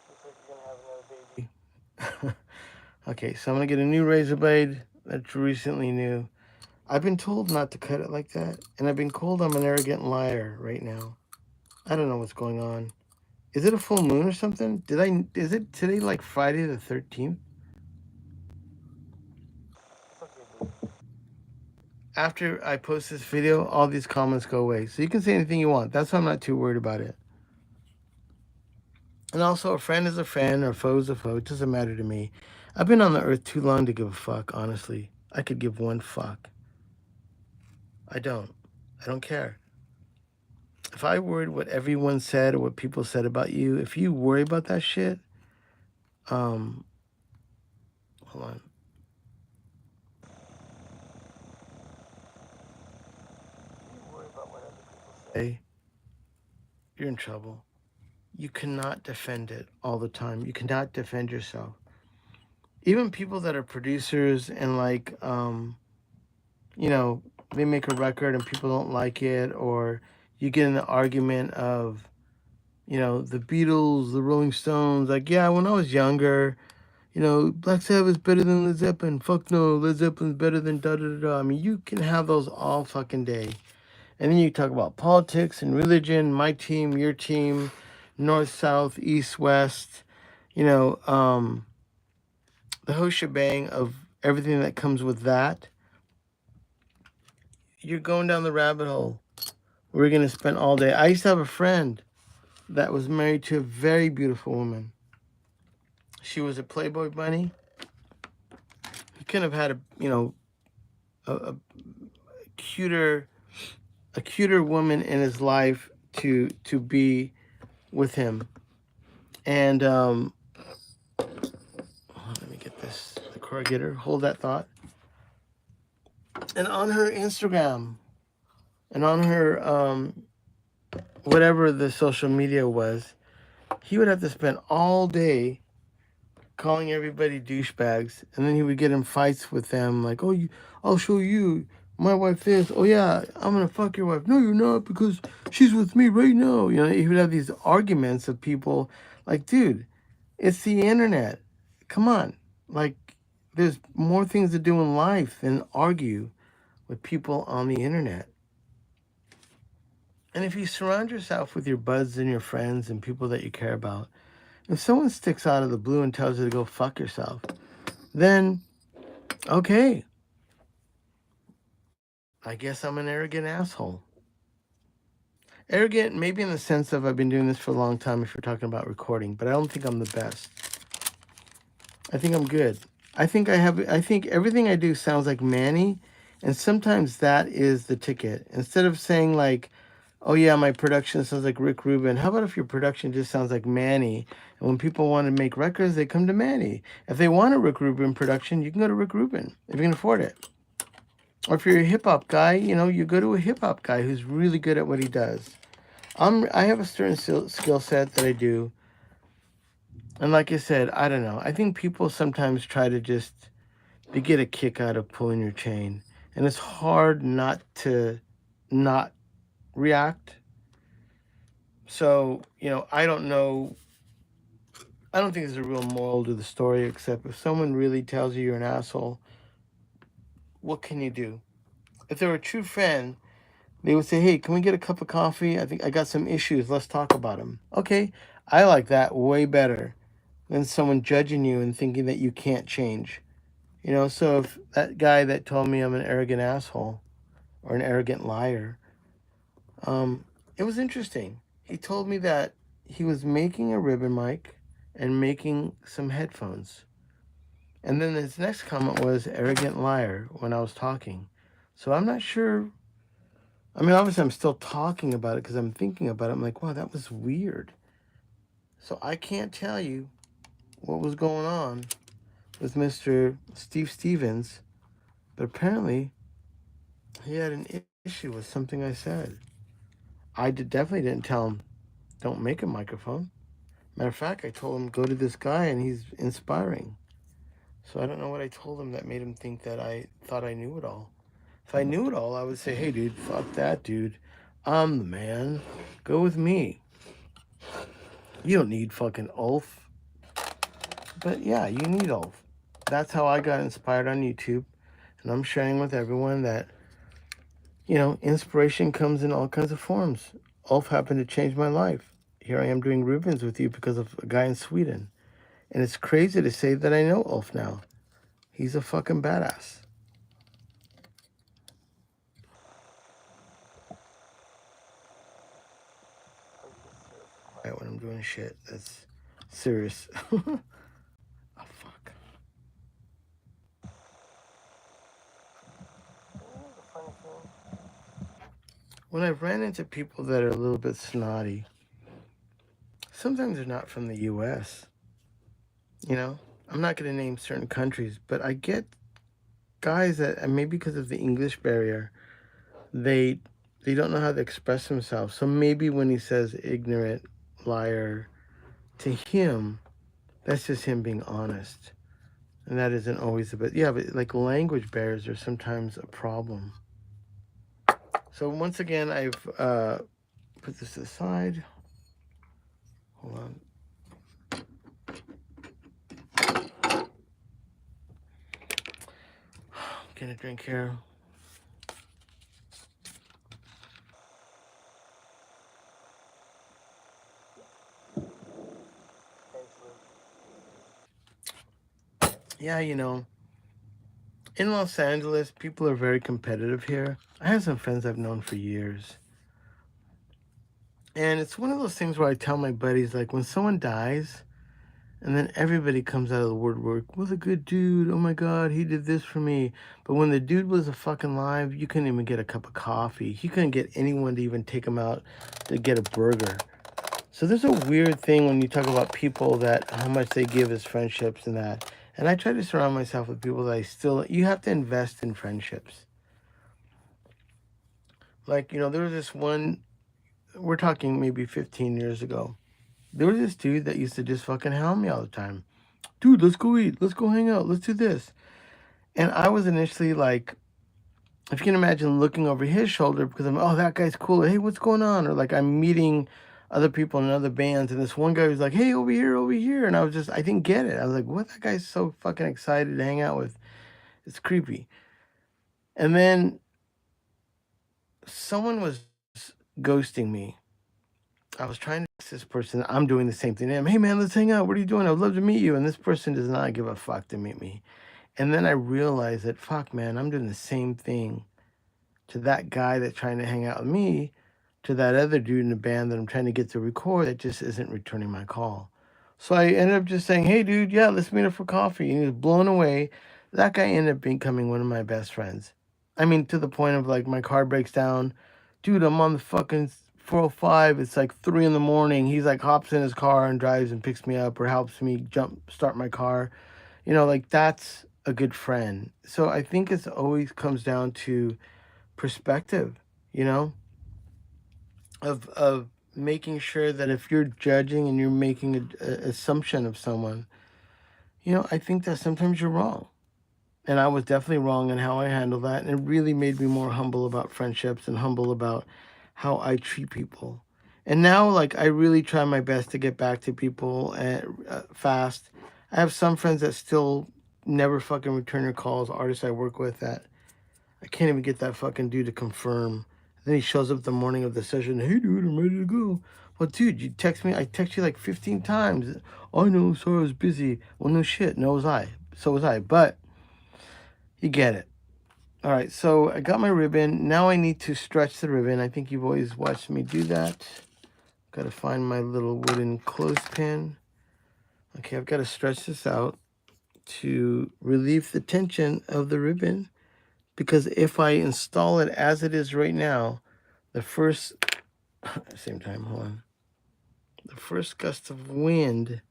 Looks like you're gonna have another baby. Okay, so I'm gonna get a new razor blade that's recently new. I've been told not to cut it like that, and I've been told I'm an arrogant liar right now. I don't know what's going on. Is it a full moon or something? Is it today like Friday the 13th? After I post this video, all these comments go away. So you can say anything you want. That's why I'm not too worried about it. And also, a friend is a friend or a foe is a foe. It doesn't matter to me. I've been on the earth too long to give a fuck, honestly. I could give one fuck. I don't. I don't care. If I worried what everyone said or what people said about you, if you worry about that shit, hold on. You worry about what other people say, you're in trouble. You cannot defend it all the time. You cannot defend yourself. Even people that are producers and like, you know, they make a record and people don't like it, or you get in the argument of, you know, the Beatles, the Rolling Stones, like, yeah, when I was younger, you know, Black Sabbath's better than Led Zeppelin. Fuck no, Led Zeppelin's better than da da da da. I mean, you can have those all fucking day. And then you talk about politics and religion, my team, your team, north, south, east, west, you know, the whole shebang of everything that comes with that. You're going down the rabbit hole. We're going to spend all day. I used to have a friend that was married to a very beautiful woman. She was a Playboy bunny. He couldn't have had a, you know, a cuter woman in his life to be with him. And let me get this, the corrugator. Hold that thought. And on her Instagram and on her whatever the social media was, he would have to spend all day calling everybody douchebags, and then he would get in fights with them, like, "Oh, I'll show you my wife this. Oh yeah, I'm gonna fuck your wife. No, you're not, because she's with me right now." You know, he would have these arguments of people, like, dude, it's the internet. Come on, like, there's more things to do in life than argue with people on the internet. And if you surround yourself with your buds and your friends and people that you care about, if someone sticks out of the blue and tells you to go fuck yourself, then okay, I guess I'm an arrogant asshole. Arrogant, maybe in the sense of I've been doing this for a long time if you're talking about recording, but I don't think I'm the best. I think I'm good. I think everything I do sounds like Manny, and sometimes that is the ticket. Instead of saying like, oh yeah, my production sounds like Rick Rubin, how about if your production just sounds like Manny? And when people want to make records, they come to Manny. If they want a Rick Rubin production, you can go to Rick Rubin if you can afford it. Or if you're a hip hop guy, you know, you go to a hip hop guy who's really good at what he does. I have a certain skill set that I do. And like I said, I don't know. I think people sometimes try to they get a kick out of pulling your chain. And it's hard not to not react. So, you know, I don't know. I don't think there's a real moral to the story, except if someone really tells you you're an asshole, what can you do? If they're a true friend, they would say, hey, can we get a cup of coffee? I think I got some issues. Let's talk about them. Okay, I like that way better than someone judging you and thinking that you can't change. You know, so if that guy that told me I'm an arrogant asshole or an arrogant liar, um, it was interesting. He told me that he was making a ribbon mic and making some headphones. And then his next comment was arrogant liar when I was talking. So I'm not sure. I mean, obviously, I'm still talking about it because I'm thinking about it. I'm like, wow, that was weird. So I can't tell you what was going on with Mr. Steve Stevens, but apparently he had an issue with something I said. Definitely didn't tell him, don't make a microphone. Matter of fact, I told him, go to this guy and he's inspiring. So I don't know what I told him that made him think that I thought I knew it all. If I knew it all, I would say, hey, dude, fuck that, dude. I'm the man. Go with me. You don't need fucking Ulf. But yeah, you need Ulf. That's how I got inspired on YouTube. And I'm sharing with everyone that, you know, inspiration comes in all kinds of forms. Ulf happened to change my life. Here I am doing ribbons with you because of a guy in Sweden. And it's crazy to say that I know Ulf now. He's a fucking badass. Right when I'm doing shit that's serious. Oh, fuck. When I've ran into people that are a little bit snotty, sometimes they're not from the US. You know, I'm not going to name certain countries, but I get guys that, and maybe because of the English barrier, they they don't know how to express themselves. So maybe when he says ignorant, liar, to him, that's just him being honest. And that isn't always the best. Yeah, but like language barriers are sometimes a problem. So once again, I've put this aside. Hold on. Get a drink here. Yeah, you know, in Los Angeles, people are very competitive here. I have some friends I've known for years. And it's one of those things where I tell my buddies, like, when someone dies, and then everybody comes out of the woodwork, what a good dude, oh my God, he did this for me. But when the dude was fucking alive, you couldn't even get a cup of coffee. He couldn't get anyone to even take him out to get a burger. So there's a weird thing when you talk about people that how much they give as friendships and that. And I try to surround myself with people that you have to invest in friendships. Like, you know, there was this one, we're talking maybe 15 years ago. There was this dude that used to just fucking hound me all the time. Dude, let's go eat. Let's go hang out. Let's do this. And I was initially like, if you can imagine looking over his shoulder because I'm, oh, that guy's cool. Hey, what's going on? Or like I'm meeting other people in other bands. And this one guy was like, hey, over here, over here. And I didn't get it. I was like, what? That guy's so fucking excited to hang out with. It's creepy. And then someone was ghosting me. I was trying to text this person. I'm doing the same thing to him. Hey, man, let's hang out. What are you doing? I'd love to meet you. And this person does not give a fuck to meet me. And then I realized that, fuck, man, I'm doing the same thing to that guy that's trying to hang out with me, to that other dude in the band that I'm trying to get to record that just isn't returning my call. So I ended up just saying, hey, dude, yeah, let's meet up for coffee. And he was blown away. That guy ended up becoming one of my best friends. I mean, to the point of like my car breaks down. Dude, I'm on the fucking 405. It's like 3 in the morning. He's like hops in his car and drives and picks me up or helps me start my car. You know, like that's a good friend. So I think it's always comes down to perspective, you know, of making sure that if you're judging and you're making an assumption of someone, you know, I think that sometimes you're wrong. And I was definitely wrong in how I handled that. And it really made me more humble about friendships and humble about how I treat people. And now, like, I really try my best to get back to people fast. I have some friends that still never fucking return your calls, artists I work with that I can't even get that fucking dude to confirm. Then he shows up the morning of the session. Hey, dude, I'm ready to go. Well, dude, you text me. I text you like 15 times. Oh, I know. Sorry, I was busy. Well, no shit. No was I. So was I. But you get it. All right. So I got my ribbon. Now I need to stretch the ribbon. I think you've always watched me do that. Got to find my little wooden clothespin. Okay, I've got to stretch this out to relieve the tension of the ribbon. Because if I install it as it is right now, the first, same time, hold on. The first gust of wind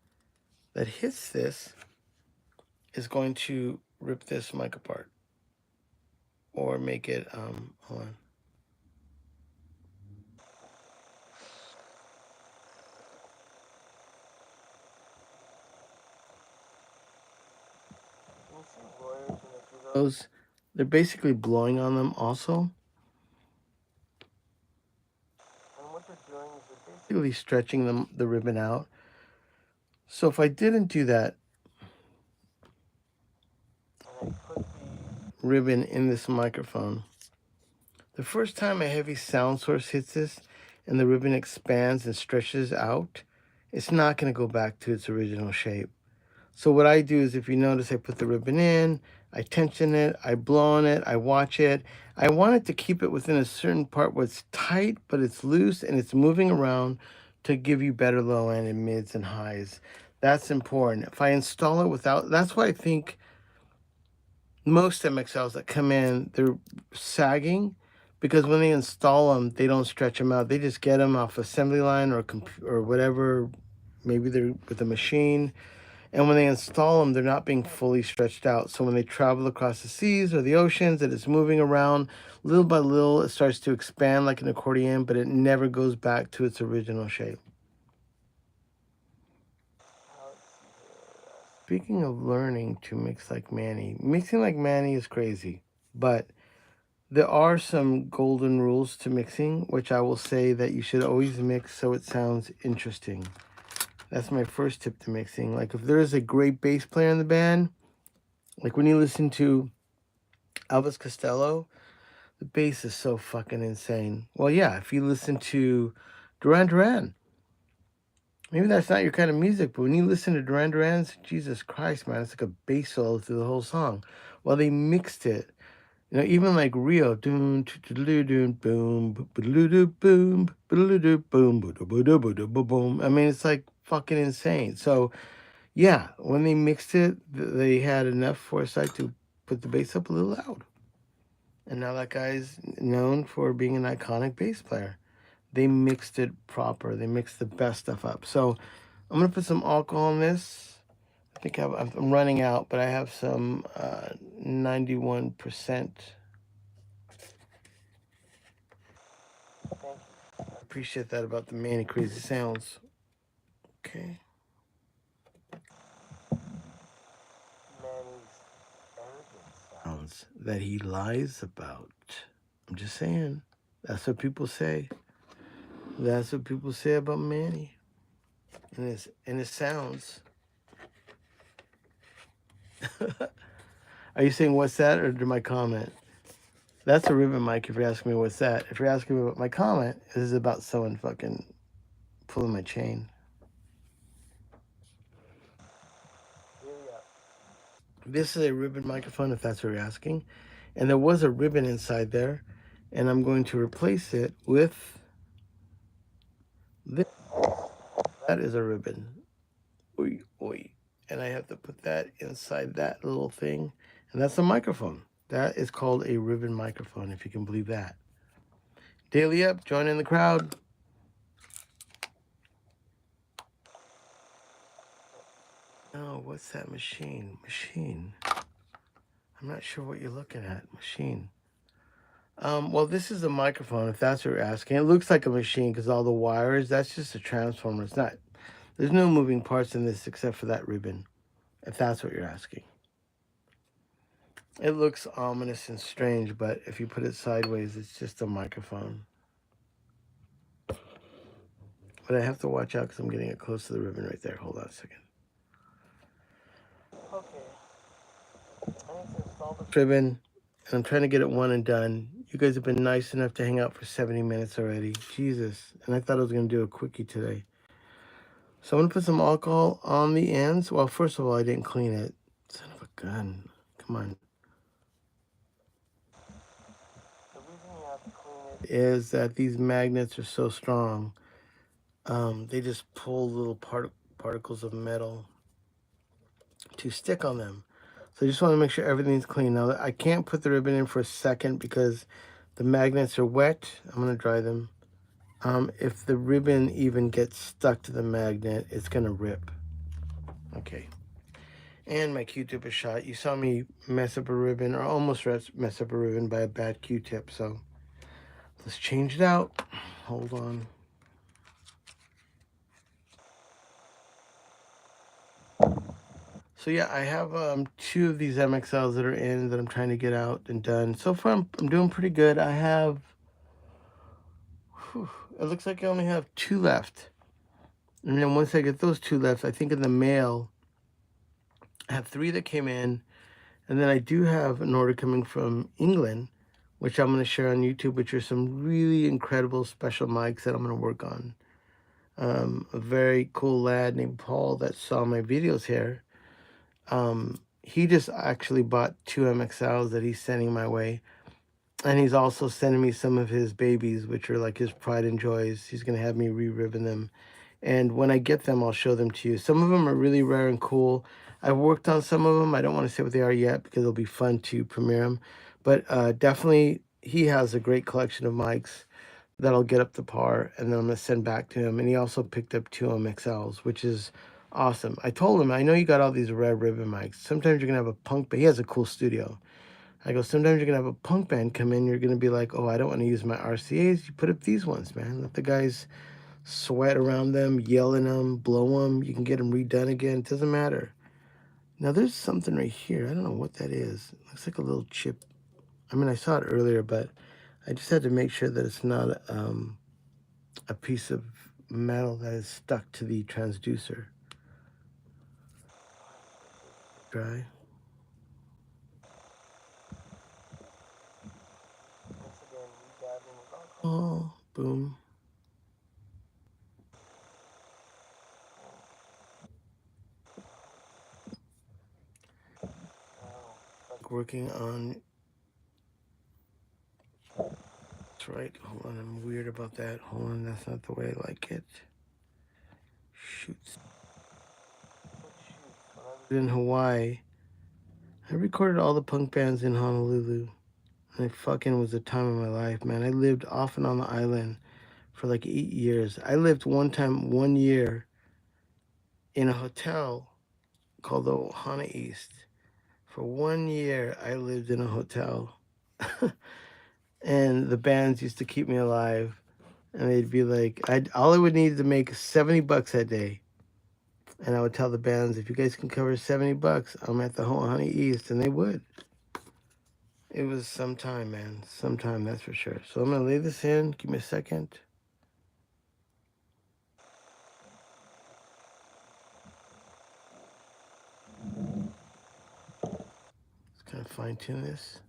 that hits this is going to rip this mic apart or make it, hold on. Those, they're basically blowing on them also. And what they're doing is they're basically stretching the ribbon out. So if I didn't do that, and I put the ribbon in this microphone, the first time a heavy sound source hits this and the ribbon expands and stretches out, it's not going to go back to its original shape. So what I do is, if you notice, I put the ribbon in, I tension it, I blow on it, I watch it. I want it to keep it within a certain part where it's tight, but it's loose and it's moving around to give you better low end and mids and highs. That's important. If I install it without, that's why I think most MXLs that come in, they're sagging because when they install them, they don't stretch them out. They just get them off assembly line or whatever. Maybe they're with a machine. And when they install them, they're not being fully stretched out. So when they travel across the seas or the oceans, and it's moving around, little by little, it starts to expand like an accordion, but it never goes back to its original shape. Speaking of learning to mix like Manny, mixing like Manny is crazy, but there are some golden rules to mixing, which I will say that you should always mix so it sounds interesting. That's my first tip to mixing. Like if there is a great bass player in the band, like when you listen to Elvis Costello, the bass is so fucking insane. Well, yeah, if you listen to Duran Duran, maybe that's not your kind of music, but when you listen to Duran Duran's, Jesus Christ, man, it's like a bass solo through the whole song. Well, they mixed it. You know, even like Rio, doom, boom, boom, boom, boom. I mean, it's like fucking insane. So, yeah, when they mixed it, they had enough foresight to put the bass up a little loud. And now that guy's known for being an iconic bass player. They mixed it proper. They mixed the best stuff up. So I'm gonna put some alcohol in this. I think I'm running out, but I have some 91%. Thank you. I appreciate that about the Manny Crazy Sounds. Okay. Manny's arrogant sounds that he lies about. I'm just saying. That's what people say. That's what people say about Manny and his sounds. Are you saying what's that, or did my comment? That's a ribbon mic. If you're asking me what's that, if you're asking me what my comment, this is about someone fucking pulling my chain. This is a ribbon microphone, if that's what you're asking, and there was a ribbon inside there, and I'm going to replace it with this. That is a ribbon. Oy, oy. And I have to put that inside that little thing, and that's a microphone. That is called a ribbon microphone, if you can believe that. Daily up, join in the crowd. Oh, what's that machine? Machine. I'm not sure what you're looking at. Machine. Well, this is a microphone, if that's what you're asking. It looks like a machine because all the wires, that's just a transformer. It's not, there's no moving parts in this except for that ribbon, if that's what you're asking. It looks ominous and strange, but if you put it sideways, it's just a microphone. But I have to watch out because I'm getting it close to the ribbon right there. Hold on a second. Okay. I need to install this ribbon. and I'm trying to get it one and done. You guys have been nice enough to hang out for 70 minutes already. Jesus. And I thought I was going to do a quickie today. So I'm going to put some alcohol on the ends. Well, first of all, I didn't clean it. Son of a gun. Come on. The reason you have to clean it is that these magnets are so strong. They just pull little particles of metal to stick on them. So I just want to make sure everything's clean. Now, I can't put the ribbon in for a second because the magnets are wet. I'm going to dry them. If the ribbon even gets stuck to the magnet, it's going to rip. Okay. And my Q-tip is shot. You saw me mess up a ribbon, or almost mess up a ribbon by a bad Q-tip. So let's change it out. Hold on. So yeah, I have 2 of these MXLs that are in that I'm trying to get out and done. So far, I'm doing pretty good. I have, it looks like I only have 2 left. And then once I get those 2 left, I think in the mail, I have 3 that came in. And then I do have an order coming from England, which I'm going to share on YouTube, which are some really incredible special mics that I'm going to work on. A very cool lad named Paul that saw my videos here. He just actually bought 2 MXLs that he's sending my way. And he's also sending me some of his babies, which are like his pride and joys. He's going to have me re-ribbon them. And when I get them, I'll show them to you. Some of them are really rare and cool. I've worked on some of them. I don't want to say what they are yet because it'll be fun to premiere them. But definitely, he has a great collection of mics that I'll get up to par, and then I'm going to send back to him. And he also picked up 2 MXLs, which is awesome. I told him, I know you got all these red ribbon mics. Sometimes you're going to have a punk, but he has a cool studio. I go, sometimes you're going to have a punk band come in. You're going to be like, oh, I don't want to use my RCAs. You put up these ones, man. Let the guys sweat around them, yell in them, blow them. You can get them redone again. It doesn't matter. Now, there's something right here. I don't know what that is. It looks like a little chip. I mean, I saw it earlier, but I just had to make sure that it's not a piece of metal that is stuck to the transducer. Dry. Oh, boom. Working on. That's right. Hold on, I'm weird about that. Hold on, that's not the way I like it. Shoots. In Hawaii, I recorded all the punk bands in Honolulu. And it fucking was the time of my life, man. I lived off and on the island for like 8 years. I lived one year, in a hotel called the Ohana East. For 1 year, I lived in a hotel. And the bands used to keep me alive. And they'd be like, all I would need to make $70 that day. And I would tell the bands, if you guys can cover $70, I'm at the Ohana East. And they would. It was some time, man. Some time, that's for sure. So I'm going to lay this in. Give me a second. Let's kind of fine tune this.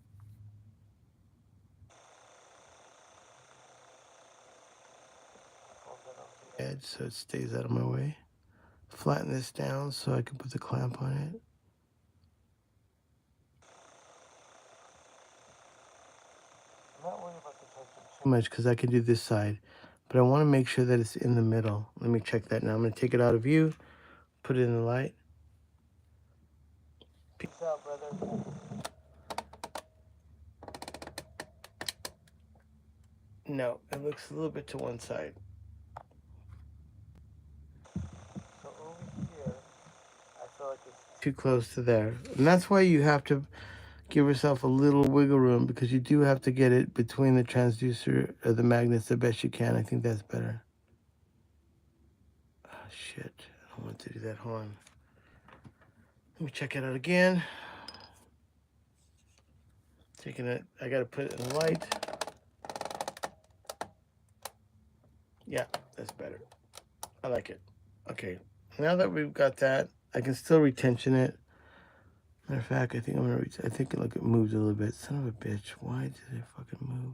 Edge so it stays out of my way. Flatten this down so I can put the clamp on it. I'm not worried about the texture too much because I can do this side, but I want to make sure that it's in the middle. Let me check that now. I'm going to take it out of view, put it in the light. Peace out, brother. No, it looks a little bit to one side. So over here, I feel like it's too close to there. And that's why you have to give yourself a little wiggle room, because you do have to get it between the transducer or the magnets the best you can. I think that's better. Oh, shit. I don't want to do that. Hold on. Let me check it out again. Taking it, I got to put it in the light. Yeah, that's better. I like it. Okay, now that we've got that, I can still retension it. Matter of fact, I think I'm gonna reach. I think look, it moved a little bit. Son of a bitch! Why did it fucking move?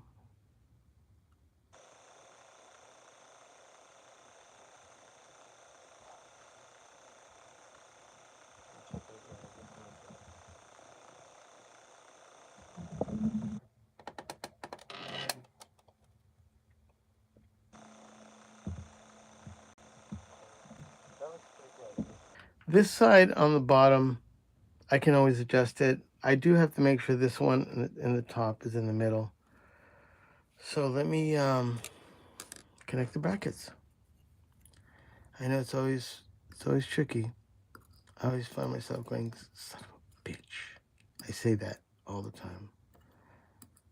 This side on the bottom, I can always adjust it. I do have to make sure this one in the top is in the middle. So let me connect the brackets. I know it's always tricky. I always find myself going, son of a bitch. I say that all the time.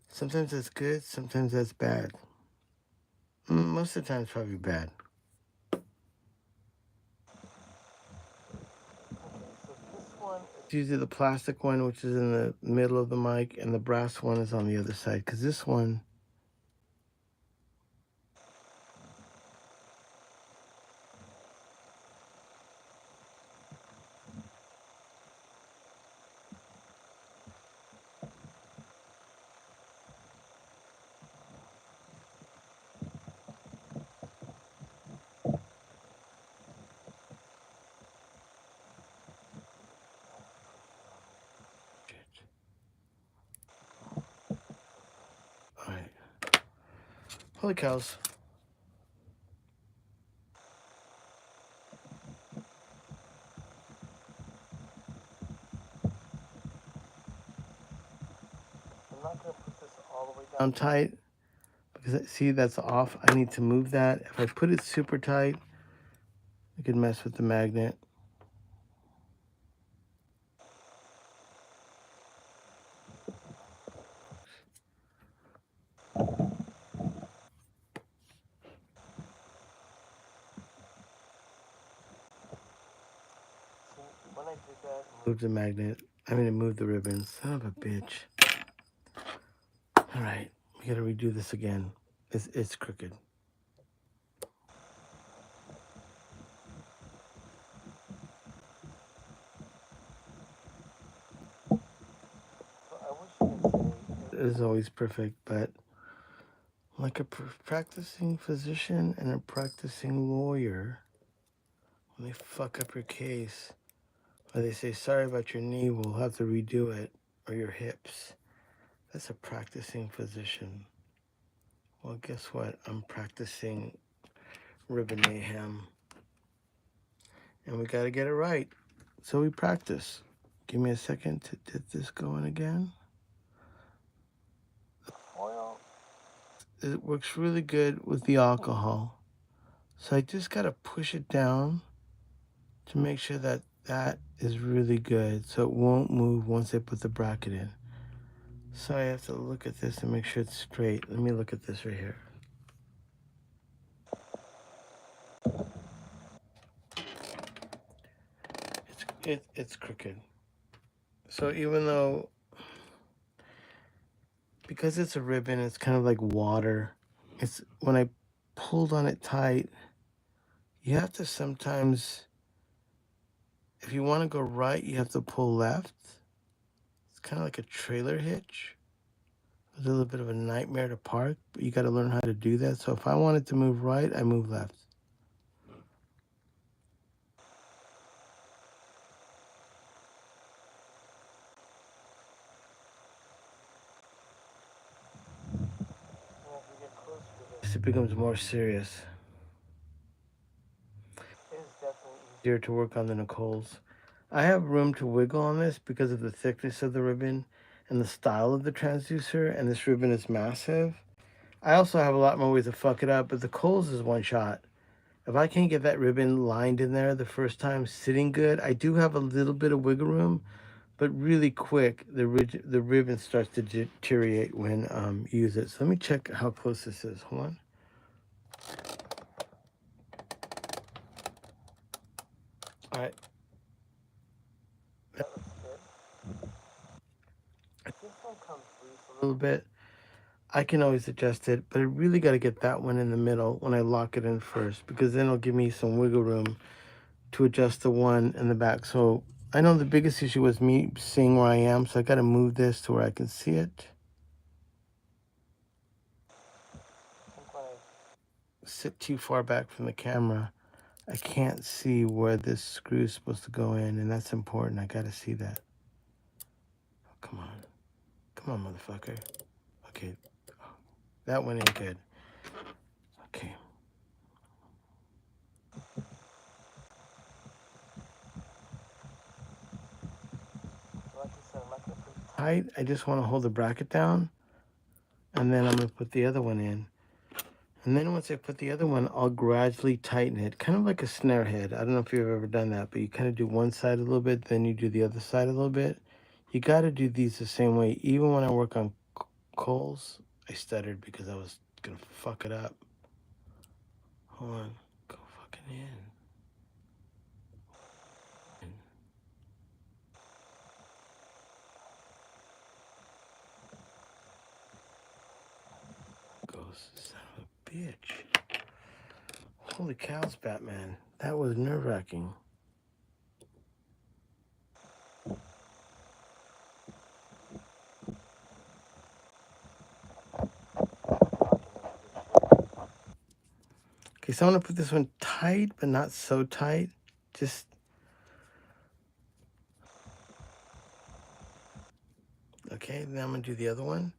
Sometimes that's good, sometimes that's bad. Most of the time it's probably bad. It's usually the plastic one, which is in the middle of the mic, and the brass one is on the other side. Because this one, all right. Holy cows. I'm not going to put this all the way down tight because see that's off. I need to move that. If I put it super tight, it could mess with the magnet. When I did that, move the magnet. I mean, to move the ribbon. Son of a bitch. All right, we gotta redo this again. It's crooked. It is always perfect, but like a practicing physician and a practicing lawyer, when they fuck up your case, or they say, sorry about your knee, we'll have to redo it, or your hips, that's a practicing physician. Well, guess what? I'm practicing ribbon mayhem, and we gotta get it right. So we practice. Give me a second to get this going again. Oil. It works really good with the alcohol. So I just got to push it down to make sure that that is really good so it won't move once I put the bracket in. So I have to look at this and make sure it's straight. Let me look at this right here. It's crooked. So even though, because it's a ribbon, it's kind of like water. It's when I pulled on it tight, you have to sometimes, if you want to go right, you have to pull left. It's kind of like a trailer hitch. It's a little bit of a nightmare to park, but you got to learn how to do that. So if I wanted to move right, I move left. It becomes more serious. It's definitely easier to work on than a Coles. I have room to wiggle on this because of the thickness of the ribbon and the style of the transducer, and this ribbon is massive. I also have a lot more ways to fuck it up, but the Coles is one shot. If I can't get that ribbon lined in there the first time, sitting good, I do have a little bit of wiggle room, but really quick, the ribbon starts to deteriorate when you use it. So let me check how close this is. Hold on. All right. That looks good. This one comes loose a little bit. I can always adjust it, but I really got to get that one in the middle when I lock it in first, because then it'll give me some wiggle room to adjust the one in the back. So I know the biggest issue was me seeing where I am, so I got to move this to where I can see it. Sit too far back from the camera, I can't see where this screw is supposed to go in, and that's important. I got to see that. Oh, come on. Come on, motherfucker. Okay. That one ain't good. Okay. Tight. I just want to hold the bracket down, and then I'm going to put the other one in. And then once I put the other one, I'll gradually tighten it, kind of like a snare head. I don't know if you've ever done that, but you kind of do one side a little bit, then you do the other side a little bit. You got to do these the same way. Even when I work on coals, I stuttered because I was going to fuck it up. Hold on. Go fucking in. Goes, son of a bitch. Holy cows, Batman. That was nerve-wracking. Okay, so I'm gonna put this one tight, but not so tight. Just okay. Then I'm gonna do the other one.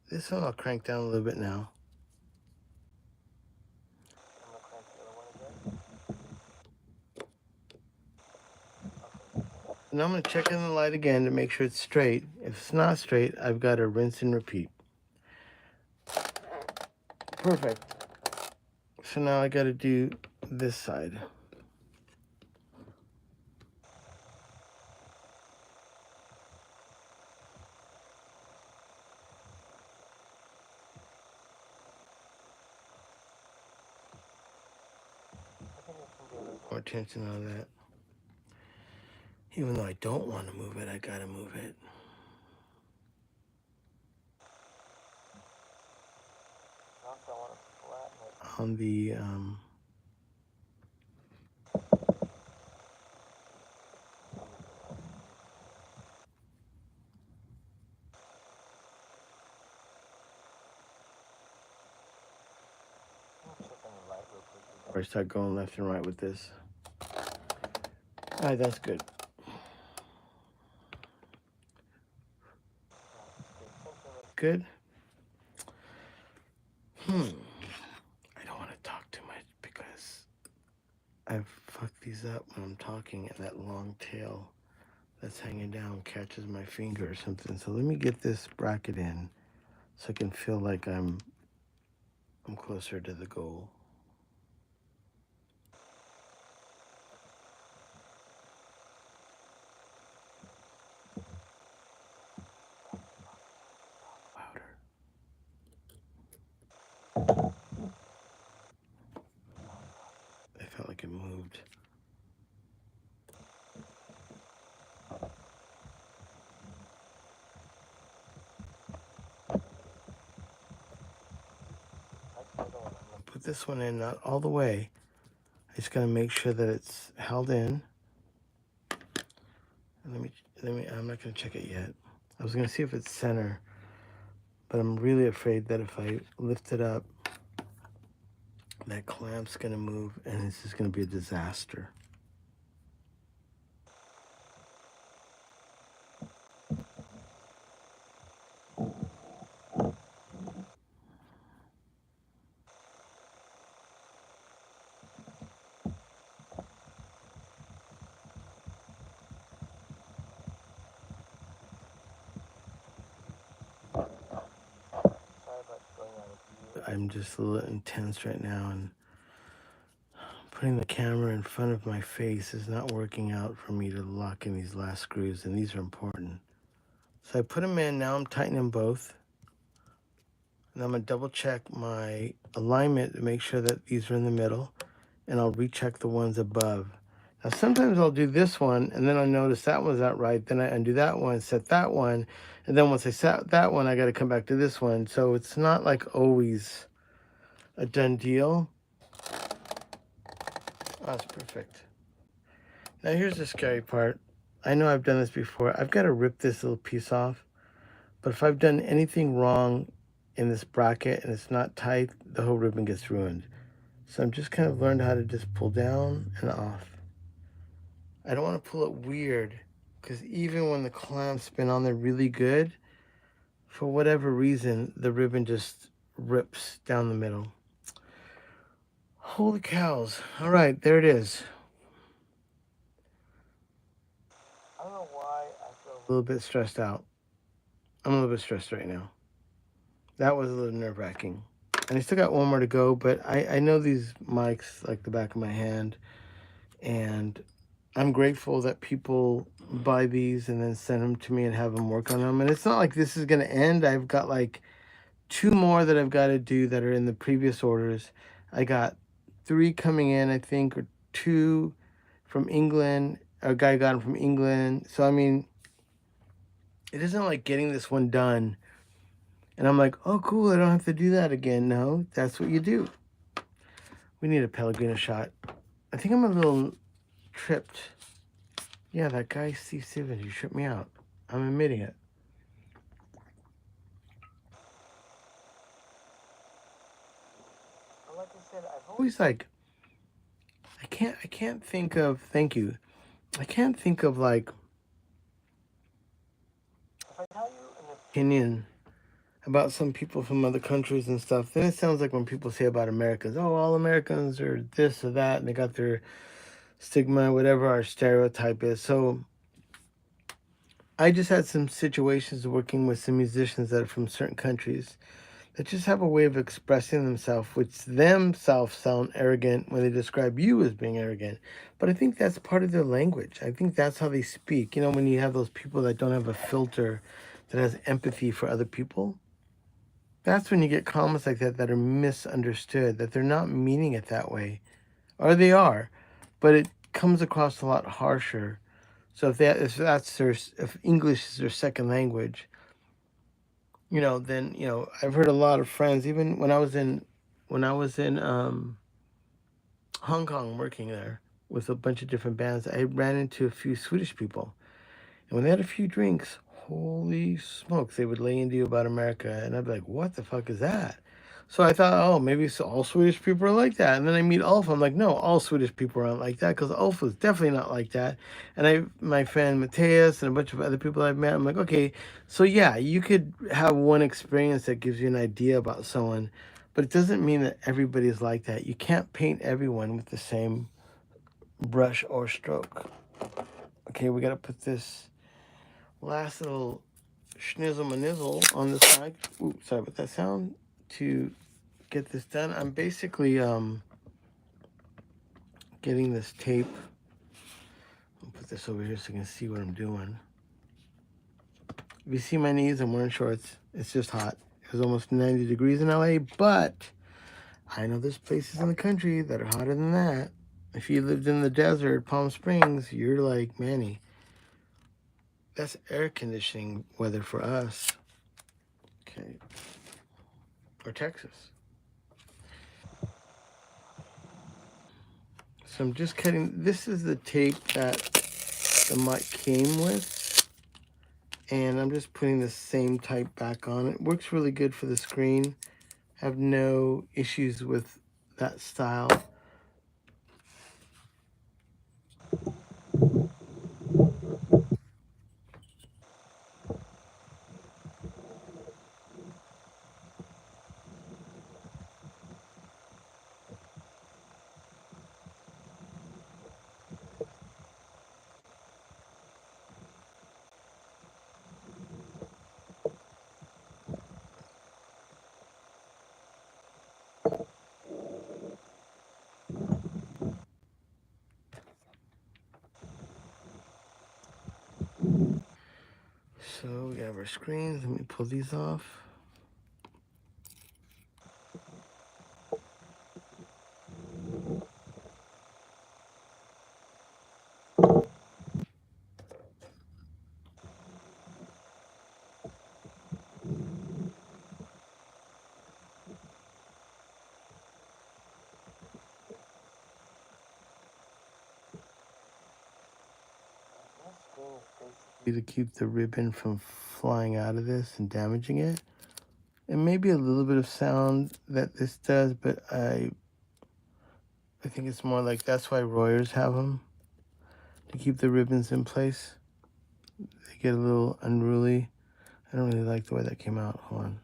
This one I'll crank down a little bit now. Now I'm gonna check in the light again to make sure it's straight. If it's not straight, I've got to rinse and repeat. Perfect. So now I got to do this side. More tension on that. Even though I don't want to move it, I gotta move it. On the or start going left and right with this. All right, that's good. Good. I don't want to talk too much because I've fucked these up when I'm talking, and that long tail that's hanging down catches my finger or something. So let me get this bracket in so I can feel like I'm closer to the goal. I felt like it moved. Put this one in, not all the way. I just gotta make sure that it's held in. And let me. I'm not gonna check it yet. I was gonna see if it's center, but I'm really afraid that if I lift it up, that clamp's gonna move, and it's just gonna be a disaster. I'm just a little intense right now, and putting the camera in front of my face is not working out for me to lock in these last screws, and these are important. So I put them in, now I'm tightening them both. And I'm gonna double check my alignment to make sure that these are in the middle, and I'll recheck the ones above. Now sometimes I'll do this one, and then I'll notice that one's not right, then I undo that one, set that one, and then once I set that one, I gotta come back to this one. So it's not like always a done deal. Oh, that's perfect. Now here's the scary part. I know I've done this before. I've got to rip this little piece off. But if I've done anything wrong in this bracket and it's not tight, the whole ribbon gets ruined. So I'm just kind of learned how to just pull down and off. I don't want to pull it weird because even when the clamps spin on there really good, for whatever reason, the ribbon just rips down the middle. Holy cows. All right, there it is. I don't know why I feel a little bit stressed out. I'm a little bit stressed right now. That was a little nerve-wracking. And I still got one more to go, but I know these mics like the back of my hand. And I'm grateful that people buy these and then send them to me and have them work on them. And it's not like this is going to end. I've got like 2 more that I've got to do that are in the previous orders. I got 3 coming in, I think, or 2 from England. A guy got them from England. So, I mean, it isn't like getting this one done and I'm like, oh, cool, I don't have to do that again. No, that's what you do. We need a Pellegrino shot. I think I'm a little tripped. Yeah, that guy, Steve Stevens, you tripped me out. I'm admitting it. But like I said, I've always like, I can't think of, thank you. I can't think of like, if I tell you an opinion about some people from other countries and stuff, then it sounds like when people say about Americans, oh, all Americans are this or that, and they got their stigma, whatever our stereotype is. So I just had some situations working with some musicians that are from certain countries that just have a way of expressing themselves, which themselves sound arrogant when they describe you as being arrogant. But I think that's part of their language. I think that's how they speak. You know, when you have those people that don't have a filter that has empathy for other people, that's when you get comments like that that are misunderstood, that they're not meaning it that way. Or they are, but it comes across a lot harsher. So if English is their second language, you know, then I've heard a lot of friends, even when I was in Hong Kong working there with a bunch of different bands. I ran into a few Swedish people, and when they had a few drinks, holy smokes, they would lay into you about America, and I'd be like, "What the fuck is that?" So I thought, oh, maybe all Swedish people are like that. And then I meet Ulf. I'm like, no, all Swedish people aren't like that because Ulf was definitely not like that. And my friend Mateus and a bunch of other people I've met, I'm like, okay, so yeah, you could have one experience that gives you an idea about someone, but it doesn't mean that everybody's like that. You can't paint everyone with the same brush or stroke. Okay, we got to put this last little schnizzle manizzle on this mic. Ooh, sorry about that sound. To get this done, I'm basically getting this tape. I'll put this over here so you can see what I'm doing. If you see my knees, I'm wearing shorts. It's just hot. It was almost 90 degrees in LA, but I know there's places in the country that are hotter than that. If you lived in the desert, Palm Springs, you're like, Manny, that's air conditioning weather for us. Okay. Or Texas. So I'm just cutting. This is the tape that the mic came with. And I'm just putting the same type back on. It works really good for the screen. Have no issues with that style. So we have our screens. Let me pull these off. to keep the ribbon from flying out of this and damaging it. And maybe a little bit of sound that this does, but I think it's more like that's why Royers have them, to keep the ribbons in place. They get a little unruly. I don't really like the way that came out. Hold on.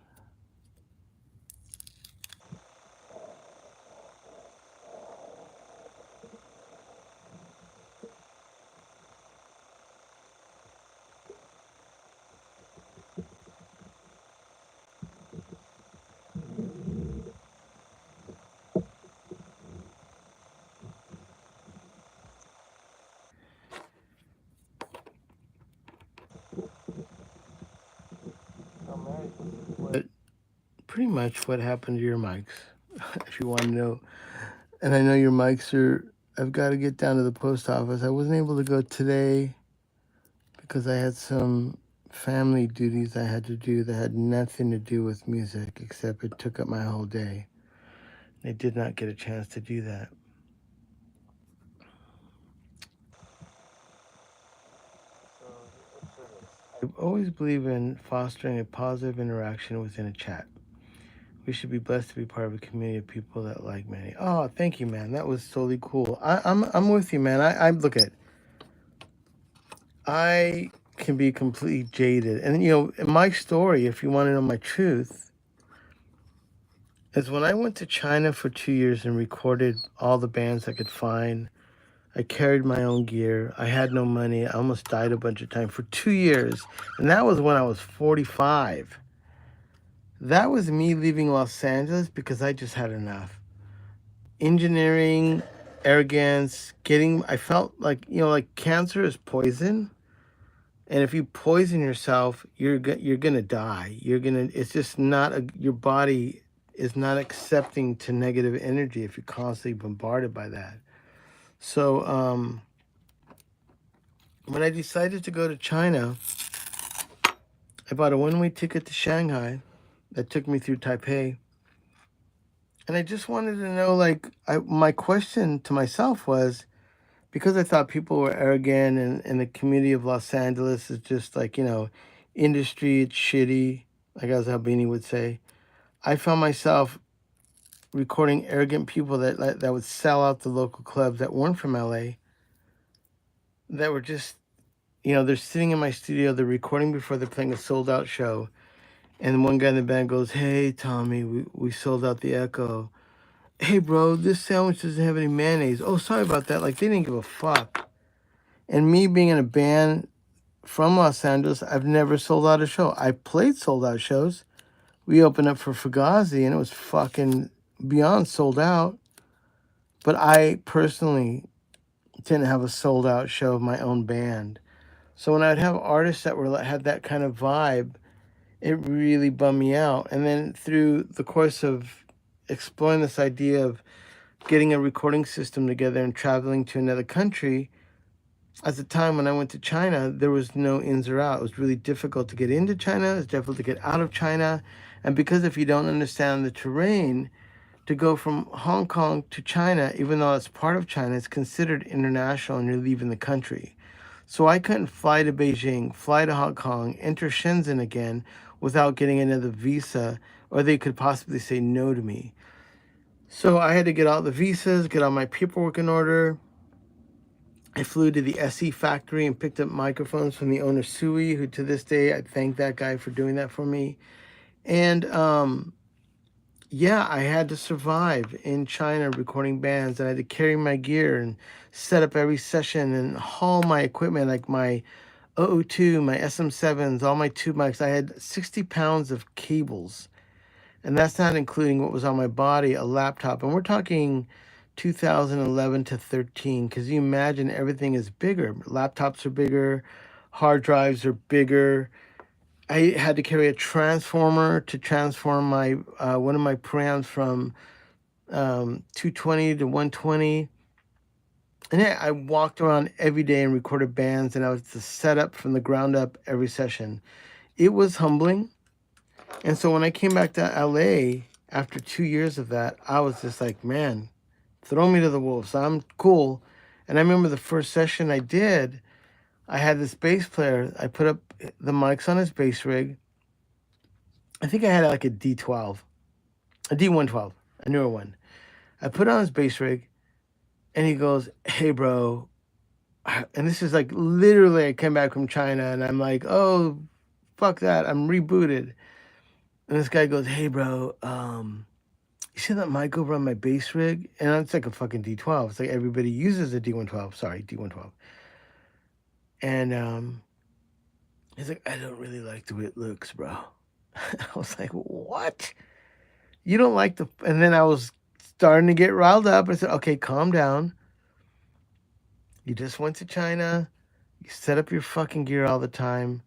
But pretty much what happened to your mics, if you want to know. And I know your mics are, I've got to get down to the post office. I wasn't able to go today because I had some family duties I had to do that had nothing to do with music, except it took up my whole day. I did not get a chance to do that. I always believe in fostering a positive interaction within a chat. We should be blessed to be part of a community of people that like Manny. Oh, thank you, man. That was totally cool. I'm with you, man. I look at. I can be completely jaded, and my story, if you want to know my truth, is when I went to China for 2 years and recorded all the bands I could find. I carried my own gear. I had no money. I almost died a bunch of times for 2 years, and that was when I was 45. That was me leaving Los Angeles because I just had enough. Engineering, arrogance, I felt like, like cancer is poison. And if you poison yourself, you're going to die. It's just your body is not accepting to negative energy if you're constantly bombarded by that. So, when I decided to go to China, I bought a one-way ticket to Shanghai that took me through Taipei. And I just wanted to know, my question to myself was, because I thought people were arrogant and the community of Los Angeles is just industry, it's shitty, like as Albini would say. I found myself recording arrogant people that would sell out the local clubs that weren't from LA, that were just, they're sitting in my studio, they're recording before they're playing a sold out show. And one guy in the band goes, "Hey, Tommy, we sold out the Echo. Hey, bro, this sandwich doesn't have any mayonnaise. Oh, sorry about that." Like, they didn't give a fuck. And me being in a band from Los Angeles, I've never sold out a show. I played sold out shows. We opened up for Fugazi, and it was fucking beyond sold out. But I personally didn't have a sold out show of my own band. So when I'd have artists that had that kind of vibe, it really bummed me out. And then through the course of exploring this idea of getting a recording system together and traveling to another country, at the time when I went to China, there was no ins or out. It was really difficult to get into China. It was difficult to get out of China. And because if you don't understand the terrain, to go from Hong Kong to China, even though it's part of China, it's considered international and you're leaving the country. So I couldn't fly to Beijing, fly to Hong Kong, enter Shenzhen again without getting another visa, or they could possibly say no to me. So I had to get all the visas, get all my paperwork in order. I flew to the SE factory and picked up microphones from the owner, Sui, who to this day, I thank that guy for doing that for me. And yeah, I had to survive in China recording bands. And I had to carry my gear and set up every session and haul my equipment, like my 002, my SM7s, all my tube mics. I had 60 pounds of cables. And that's not including what was on my body, a laptop. And we're talking 2011 to 13, because you imagine everything is bigger. Laptops are bigger, hard drives are bigger. I had to carry a transformer to transform my one of my preamps from 220 to 120. And yeah, I walked around every day and recorded bands, and I was to set up from the ground up every session. It was humbling. And so when I came back to LA after 2 years of that, I was just like, man, throw me to the wolves. I'm cool. And I remember the first session I did, I had this bass player. I put up the mics on his bass rig. I think I had like a D12, a D112, a newer one. I put it on his bass rig, and he goes, "Hey, bro." And this is like literally, I came back from China, and I'm like, "Oh, fuck that. I'm rebooted." And this guy goes, "Hey, bro, you see that mic over on my bass rig?" And it's like a fucking D12. It's like everybody uses a D112. Sorry, D112. And he's like, "I don't really like the way it looks, bro." I was like, "What? You don't like the..." And then I was starting to get riled up. I said, "Okay, calm down. You just went to China. You set up your fucking gear all the time.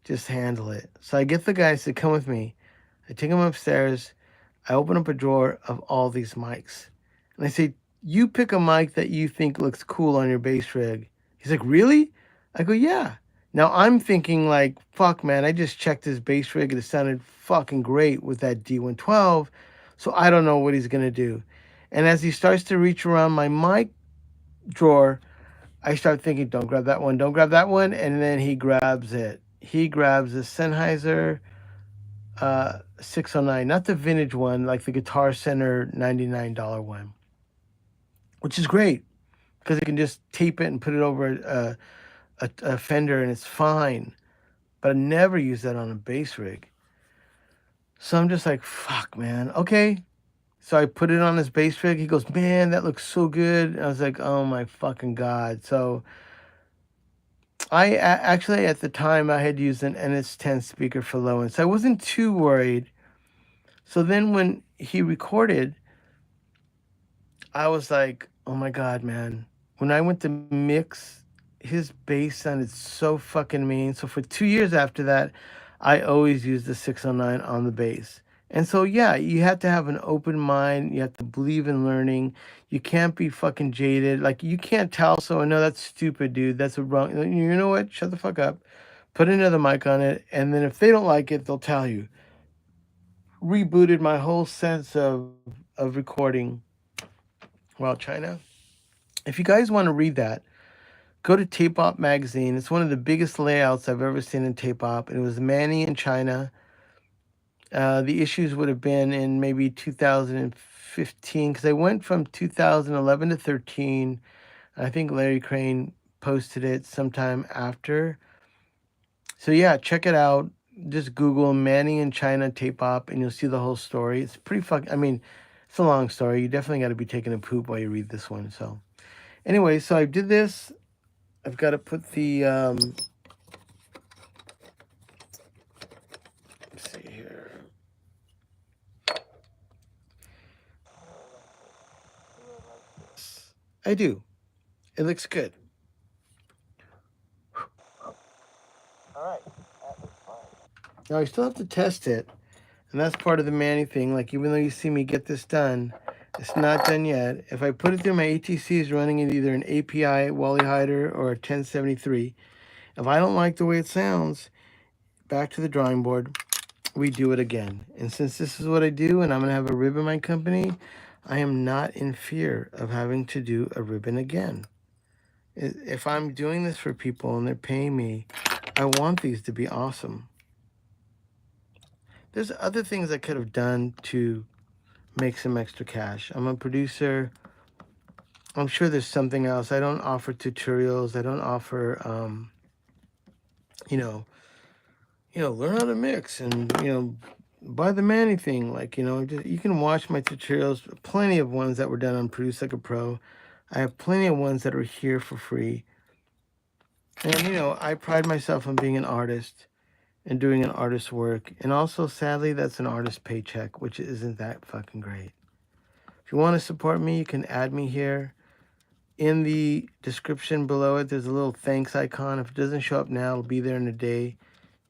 Just handle it." So I get the guys to come with me. I take them upstairs. I open up a drawer of all these mics. And I say, "You pick a mic that you think looks cool on your bass rig." He's like, "Really?" I go, "Yeah." Now I'm thinking like, fuck, man, I just checked his bass rig and it sounded fucking great with that D112. So I don't know what he's going to do. And as he starts to reach around my mic drawer, I start thinking, don't grab that one, don't grab that one. And then he grabs it. He grabs the Sennheiser 609, not the vintage one, like the Guitar Center $99 one, which is great because you can just tape it and put it over a Fender and it's fine. But I never use that on a bass rig. So I'm just like, fuck, man. Okay. So I put it on his bass rig. He goes, "Man, that looks so good." And I was like, oh my fucking God. So actually, at the time, I had used an NS10 speaker for low end. So I wasn't too worried. So then when he recorded, I was like, oh my God, man. When I went to mix, his bass sounded so fucking mean. So for 2 years after that, I always used the 609 on the bass. And so, yeah, you have to have an open mind. You have to believe in learning. You can't be fucking jaded. Like, you can't tell someone, "No, that's stupid, dude. That's a wrong..." You know what? Shut the fuck up. Put another mic on it. And then if they don't like it, they'll tell you. Rebooted my whole sense of recording while China. If you guys want to read that, go to Tape Op magazine. It's one of the biggest layouts I've ever seen in Tape Op. And it was Manny in China. The issues would have been in maybe 2015 because I went from 2011 to 13. I think Larry Crane posted it sometime after. So yeah, check it out. Just Google Manny in China Tape Op and you'll see the whole story. It's pretty fucking, I mean, it's a long story. You definitely got to be taking a poop while you read this one. So anyway, so I did this. I've got to put the, let's see here. I do. It looks good. All right. That looks fine. Now I still have to test it. And that's part of the Manny thing. Like, even though you see me get this done, it's not done yet. If I put it through my ATCs running in either an API Wally Hider or a 1073, if I don't like the way it sounds, back to the drawing board, we do it again. And since this is what I do and I'm going to have a rib in my company, I am not in fear of having to do a ribbon again. If I'm doing this for people and they're paying me, I want these to be awesome. There's other things I could have done to make some extra cash. I'm a producer. I'm sure there's something else. I don't offer tutorials. I don't offer, you know, learn how to mix and, buy the Manny thing. Like, just, you can watch my tutorials. Plenty of ones that were done on Produce Like a Pro. I have plenty of ones that are here for free. And, I pride myself on being an artist and doing an artist's work. And also, sadly, that's an artist's paycheck, which isn't that fucking great. If you want to support me, you can add me here. In the description below it, there's a little thanks icon. If it doesn't show up now, it'll be there in a day.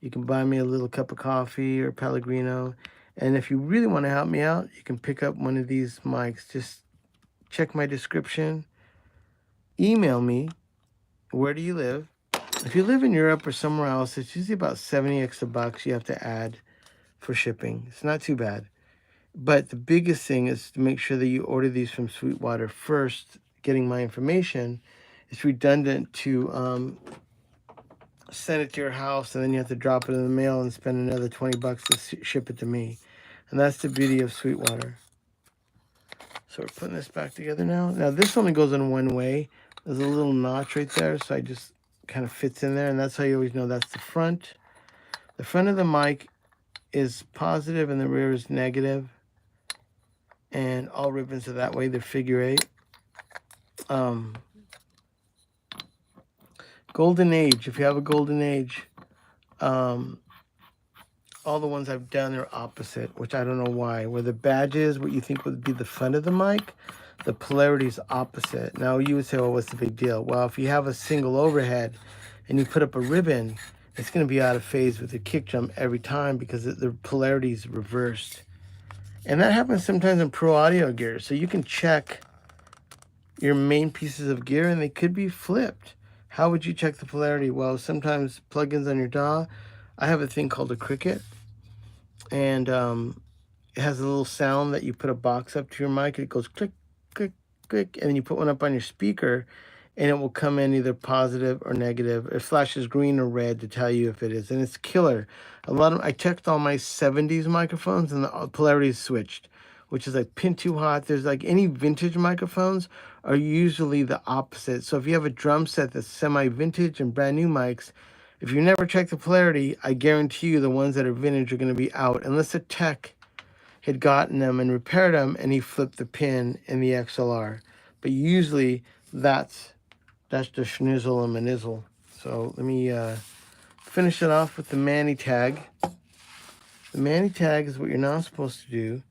You can buy me a little cup of coffee or Pellegrino. And if you really want to help me out, you can pick up one of these mics. Just check my description. Email me. Where do you live? If you live in Europe or somewhere else, it's usually about 70 extra bucks you have to add for shipping. It's not too bad. But the biggest thing is to make sure that you order these from Sweetwater first. Getting my information. It's redundant to send it to your house, and then you have to drop it in the mail and spend another $20 to ship it to me. And that's the beauty of Sweetwater. So we're putting this back together now. Now this only goes in one way. There's a little notch right there, so I just kind of fits in there, and that's how you always know that's the front. The front of the mic is positive and the rear is negative. And all ribbons are that way. They're figure 8. Golden age. If you have a golden age, all the ones I've done are opposite, which I don't know why. Where the badge is, what you think would be the front of the mic, the polarity is opposite. Now you would say, well, what's the big deal? Well, if you have a single overhead and you put up a ribbon, it's going to be out of phase with the kick drum every time because the polarity is reversed. And that happens sometimes in pro audio gear. So you can check your main pieces of gear and they could be flipped. How would you check the polarity? Well, sometimes plugins on your DAW, I have a thing called a cricket, and it has a little sound that you put a box up to your mic. It goes click, click, click, and then you put one up on your speaker, and it will come in either positive or negative. It flashes green or red to tell you if it is, and it's killer. I checked all my 70s microphones, and the polarity is switched, which is like pin too hot. There's like any vintage microphones are usually the opposite. So if you have a drum set that's semi-vintage and brand new mics, if you never check the polarity, I guarantee you the ones that are vintage are going to be out, unless a tech had gotten them and repaired them and he flipped the pin in the XLR. But usually that's the schnizzle and manizzle. So let me finish it off with the Manny tag. The Manny tag is what you're not supposed to do.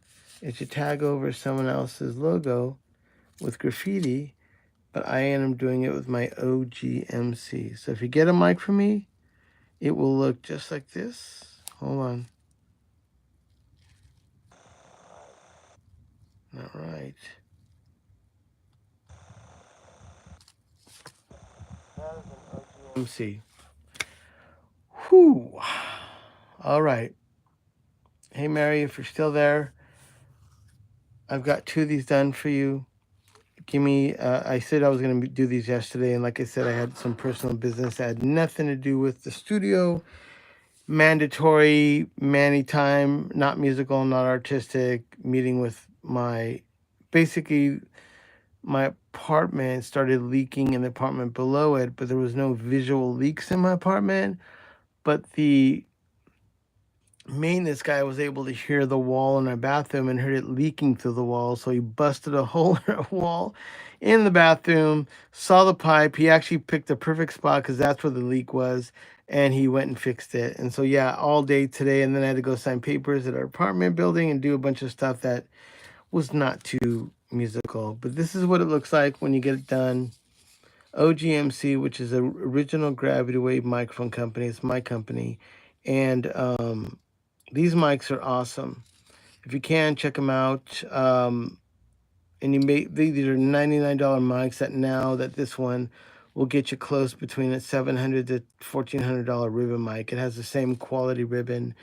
Is you tag over someone else's logo with graffiti, but I am doing it with my OGMC. So if you get a mic from me, it will look just like this. Hold on. Not right. That is an OGMC. Whew. All right. Hey, Mary, if you're still there, I've got 2 of these done for you. Give me, I said I was going to do these yesterday, and like I said, I had some personal business that had nothing to do with the studio. Mandatory Manny time, not musical, not artistic, meeting with basically my apartment started leaking in the apartment below it, but there was no visual leaks in my apartment. But the maintenance guy was able to hear the wall in our bathroom and heard it leaking through the wall. So he busted a hole in our wall in the bathroom, saw the pipe. He actually picked the perfect spot because that's where the leak was. And he went and fixed it. And so, yeah, all day today. And then I had to go sign papers at our apartment building and do a bunch of stuff that was not too musical. But this is what it looks like when you get it done. OGMC, which is an original GravityWave microphone company. It's my company. And these mics are awesome. If you can, check them out. And these are $99 mics that this one will get you close between a $700 to $1,400 ribbon mic. It has the same quality ribbon,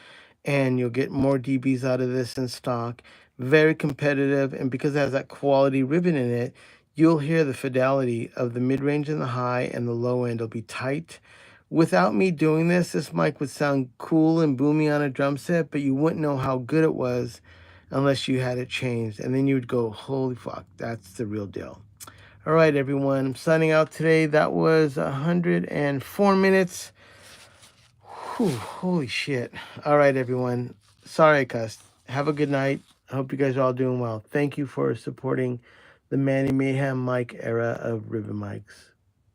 and you'll get more dBs out of this in stock. Very competitive, and because it has that quality ribbon in it, you'll hear the fidelity of the mid-range and the high, and the low end will be tight. Without me doing this mic would sound cool and boomy on a drum set, but you wouldn't know how good it was unless you had it changed. And then you would go, holy fuck, that's the real deal. All right, everyone, I'm signing out today. That was 104 minutes. Whew, holy shit. All right, everyone. Sorry I cussed. Have a good night. I hope you guys are all doing well. Thank you for supporting the Manny Mayham mic era of ribbon mics.